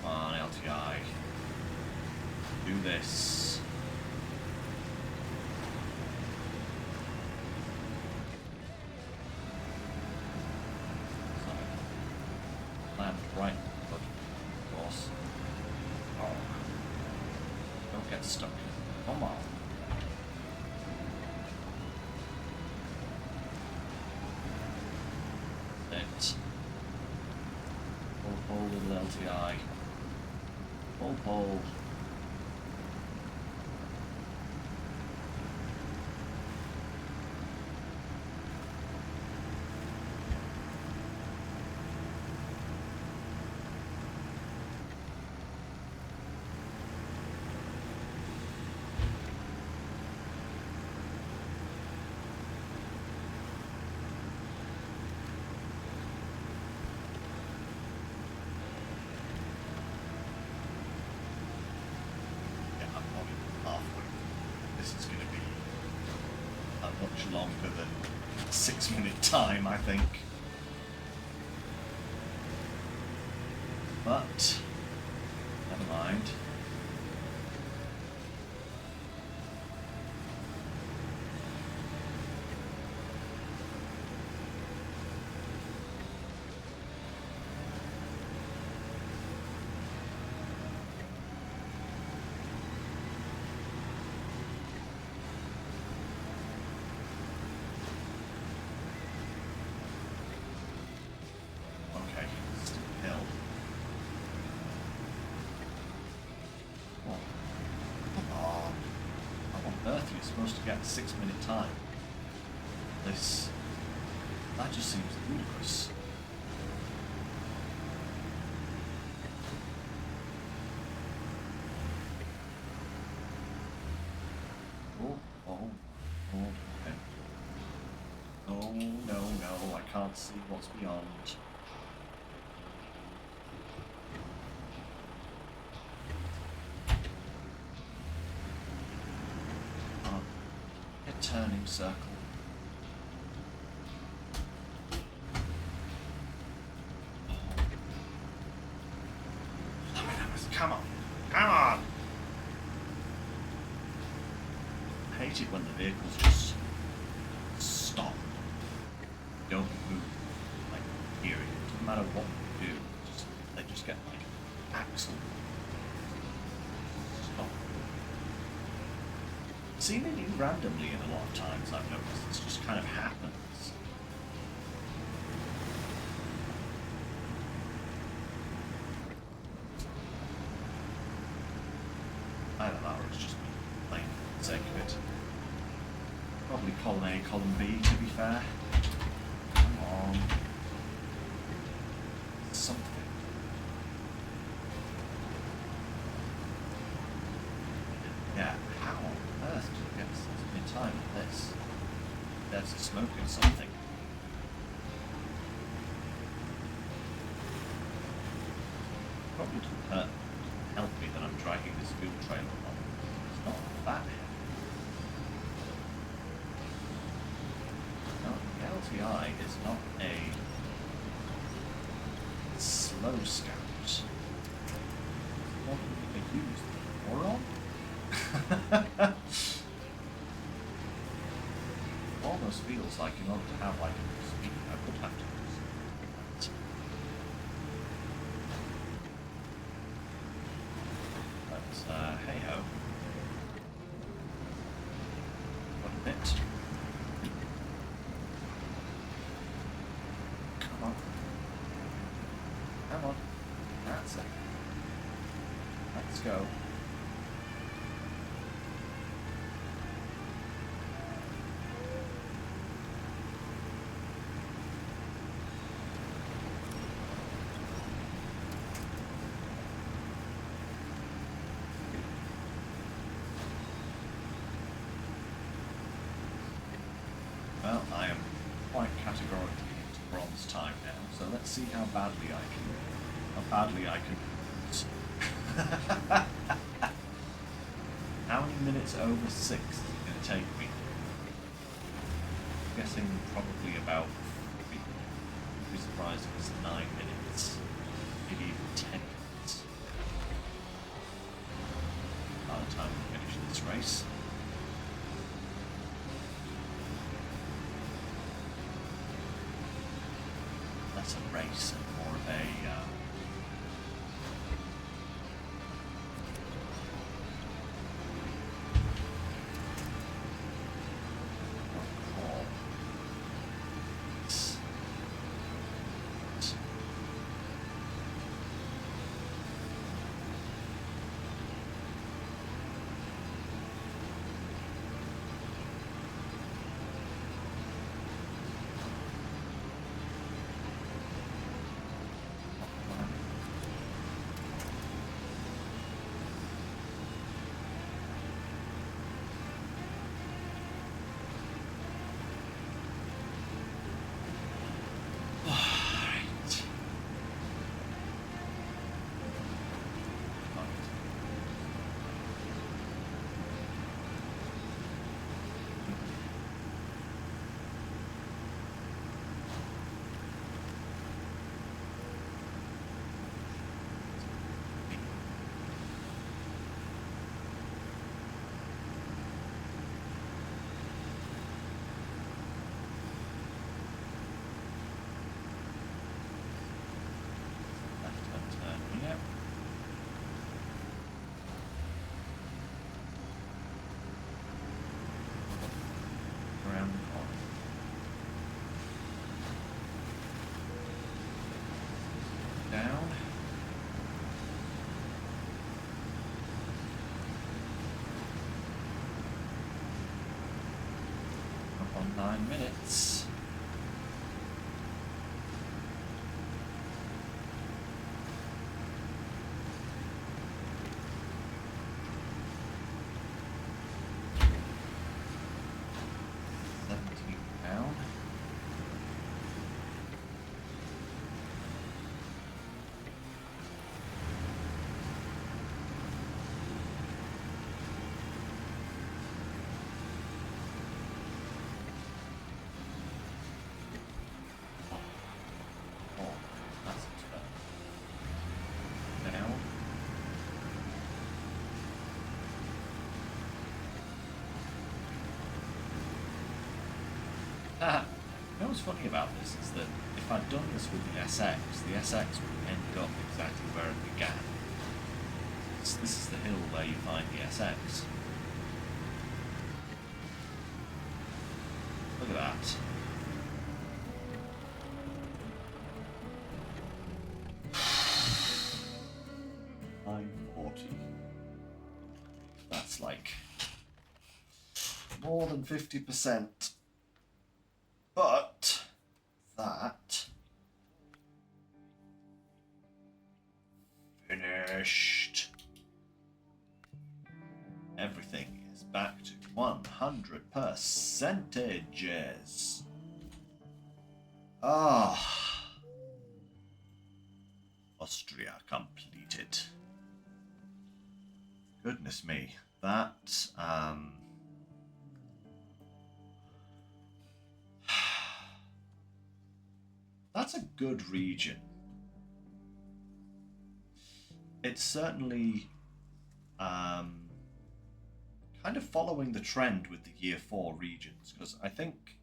[SPEAKER 1] Come on, LTI. Do this. Land right, but of course. Oh. Don't get stuck. Come on. It. Pull, little LTI. Pull. much longer than 6-minute time, I think. But never mind. Supposed to get a 6-minute time. That just seems ludicrous. Okay. Oh, no, I can't see what's beyond. Turning circle. Come on! Come on! I hate it when the vehicles just stop. Don't move. Like, period. Doesn't matter what you do. They just get like axle. Stop. Seemingly randomly in a lot of times I've noticed. This just kind of happens. Either that or it's just plain for the sake of it. Probably column A, column B, to be fair. Come on. Something. Yeah, how on earth do you get such a time at this? There's smoking something. Probably doesn't help me that I'm dragging this fuel trailer along. It's not that heavy. No, the LTI is not a slow scout. What do we use? Moron? Almost feels like in order to have like a speed, I would have to use that. But hey ho. What a bit. Come on. Come on. That's it. Let's go. Well, I am quite categorically into bronze time now, so let's see how badly I can lose. How many minutes over 6 is it going to take me? I'm guessing probably about 3. I'd be surprised if it's 9 minutes, maybe even 10 minutes by the time we finish this race. Less a race and more of a crawl. on 9 minutes. You know what's funny about this is that if I'd done this with the SX would have ended up exactly where it began. This is the hill where you find the SX. Look at that. That's like more than 50%. But that finished. Everything is back to 100 percentages. Ah, Austria completed. Goodness me, that that's a good region. It's certainly kind of following the trend with the Year 4 regions, because I think,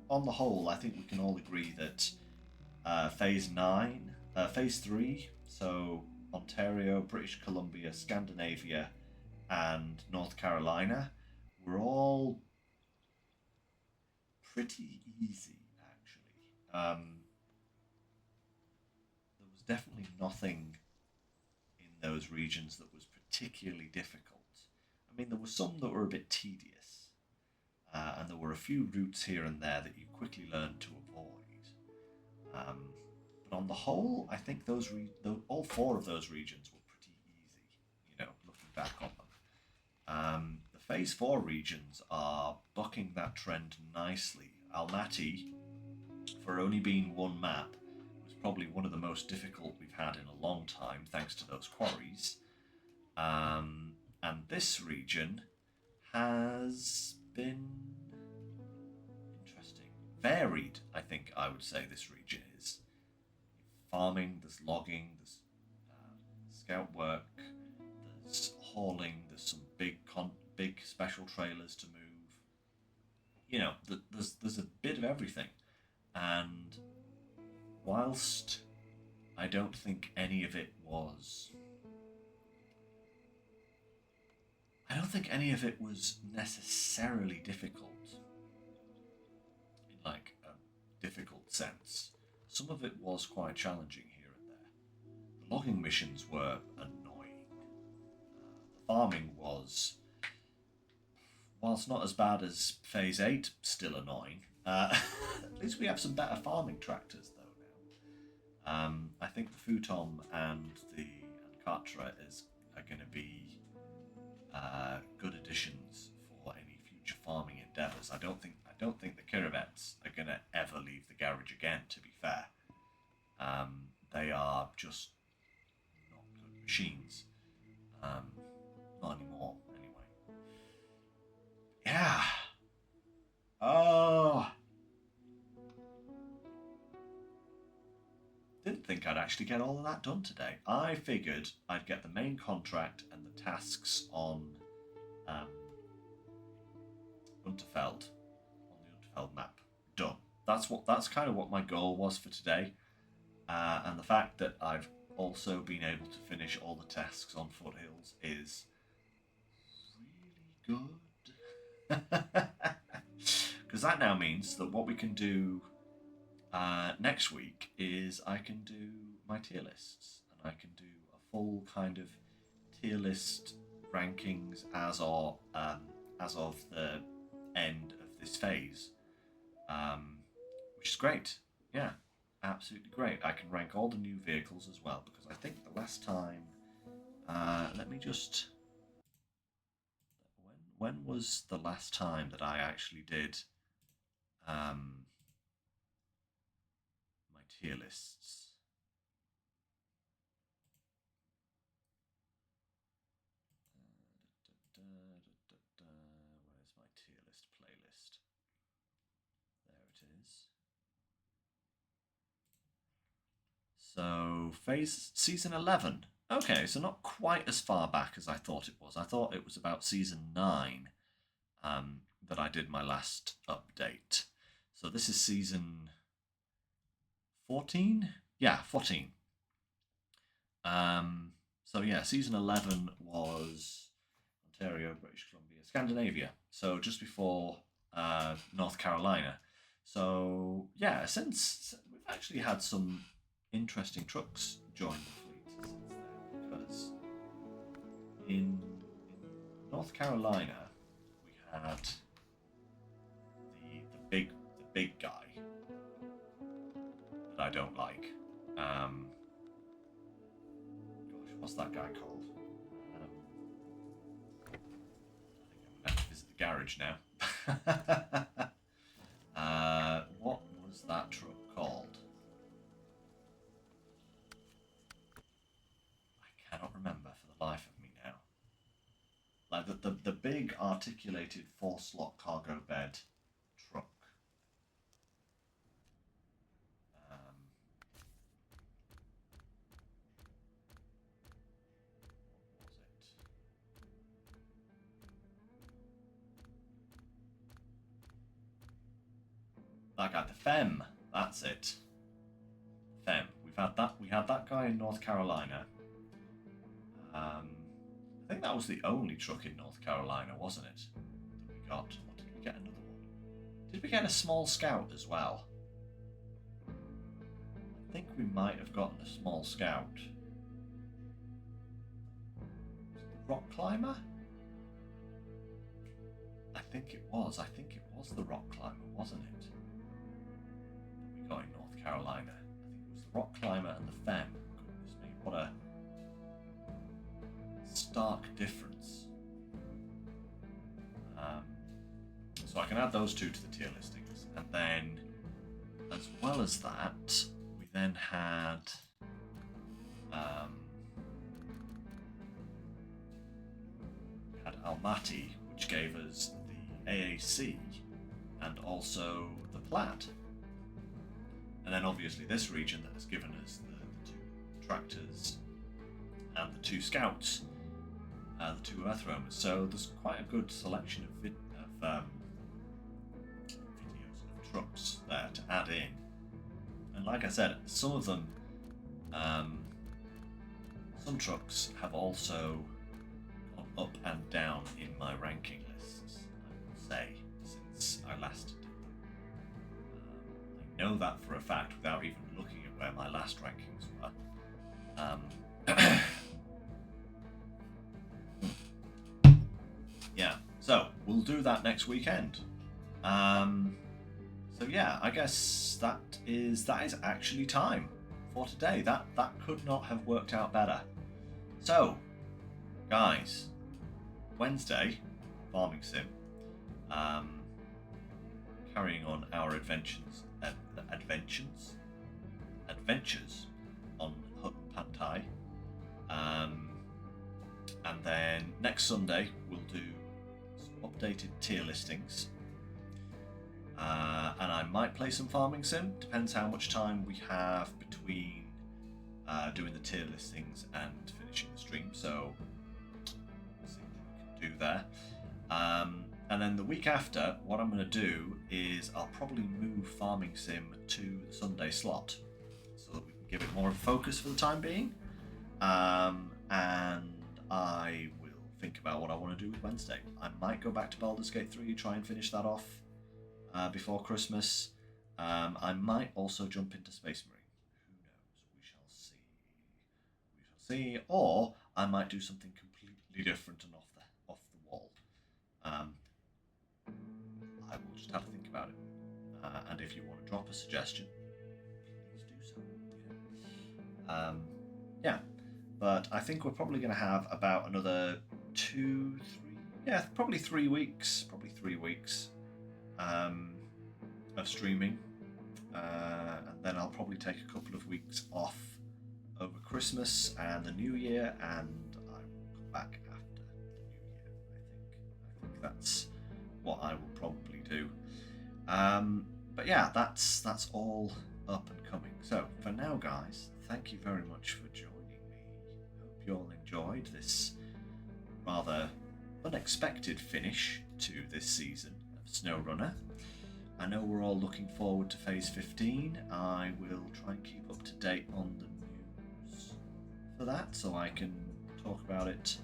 [SPEAKER 1] on the whole, I think we can all agree that Phase 3, so Ontario, British Columbia, Scandinavia, and North Carolina, were all pretty easy, actually. There was definitely nothing in those regions that was particularly difficult. I mean, there were some that were a bit tedious, and there were a few routes here and there that you quickly learned to avoid. But on the whole, I think all 4 of those regions were pretty easy, you know, looking back on them. The Phase 4 regions are bucking that trend nicely. Almaty, for only being one map, was probably one of the most difficult we've had in a long time, thanks to those quarries. And this region has been interesting. Varied, I think I would say this region is. Farming, there's logging, there's scout work, there's hauling, there's some big special trailers to move. You know, there's a bit of everything. And whilst I don't think any of it was necessarily difficult in like a difficult sense. Some of it was quite challenging here and there. The logging missions were annoying. The farming was, whilst not as bad as Phase 8, still annoying. At least we have some better farming tractors though now. I think the Futon and the Ancatra are going to be good additions for any future farming endeavours. I don't think the Kirovets are going to ever leave the garage again, to be fair. They are just not good machines. Not anymore, anyway. Yeah. Oh. Didn't think I'd actually get all of that done today. I figured I'd get the main contract and the tasks on Unterfeld, on the Unterfeld map, done. That's kind of what my goal was for today, and the fact that I've also been able to finish all the tasks on Foothills is really good. Because that now means that what we can do next week is I can do my tier lists, and I can do a full kind of tier list rankings as of the end of this phase, which is great. Yeah, absolutely great. I can rank all the new vehicles as well, because I think the last time... let me just... When was the last time that I actually did my tier lists? Where's my tier list playlist? There it is. So, season 11. Okay, so not quite as far back as I thought it was. I thought it was about season 9 that I did my last update. So this is season 14? Yeah, 14. So yeah, season 11 was Ontario, British Columbia, Scandinavia. So just before North Carolina. So yeah, since we've actually had some interesting trucks join the fleet since then, because in North Carolina we had the big guy that I don't like. Gosh, what's that guy called? I think I'm gonna have to visit the garage now. What was that truck called? I cannot remember for the life of me now. Like the big articulated 4-slot cargo bed truck. What was it? That guy, the Fem. That's it. Fem. We had that guy in North Carolina. I think that was the only truck in North Carolina, wasn't it? That we got. Or did we get another one? Did we get a small Scout as well? I think we might have gotten a small Scout. Was it the Rock Climber? I think it was. I think it was the Rock Climber, wasn't it? That we got in North Carolina. I think it was the Rock Climber and the Fem. Goodness me, what a stark difference. So I can add those two to the tier listings, and then as well as that we then had Almaty, which gave us the AAC and also the Plaid, and then obviously this region that has given us the 2 tractors and the 2 scouts, the 2 earth roamers. So there's quite a good selection of videos of trucks there to add in. And like I said, some of them, some trucks have also gone up and down in my ranking lists, I will say, since I last did them. I know that for a fact without even looking at where my last rankings were. Yeah, so we'll do that next weekend. So yeah, I guess that is actually time for today. That could not have worked out better. So, guys, Wednesday, Farming Sim, carrying on our adventures on Hut and Pantai, and then next Sunday we'll do some updated tier listings. And I might play some Farming Sim, depends how much time we have between doing the tier listings and finishing the stream, so we'll see what we can do there. And then the week after, what I'm going to do is I'll probably move Farming Sim to the Sunday slot, so that we can give it more of a focus for the time being. And I will think about what I want to do with Wednesday. I might go back to Baldur's Gate 3, try and finish that off before Christmas. I might also jump into Space Marine. Who knows? We shall see. We shall see. Or I might do something completely different and off the wall. I will just have to think about it drop a suggestion, please do so. Yeah, but I think we're probably going to have about another 2, 3, yeah, probably 3 weeks, of streaming, and then I'll probably take a couple of weeks off over Christmas and the New Year, and I will come back after the New Year. I think that's what I will probably do. But yeah, that's all up and coming. So for now, guys, thank you very much for joining me. I hope you all enjoyed this rather unexpected finish to this season of SnowRunner. I know we're all looking forward to Phase 15. I will try and keep up to date on the news for that, so I can talk about it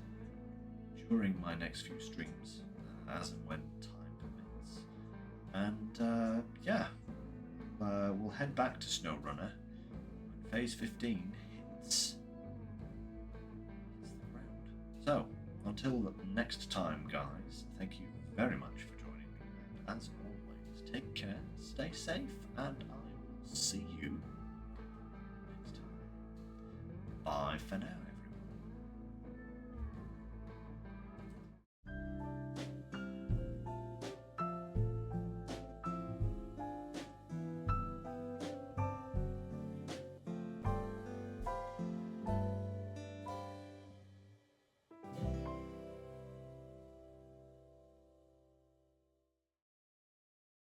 [SPEAKER 1] during my next few streams, as and when time permits. And yeah, we'll head back to SnowRunner when Phase 15 hits the ground. So, until next time, guys, thank you very much for joining me, and as always, take care, stay safe, and I will see you next time. Bye for now.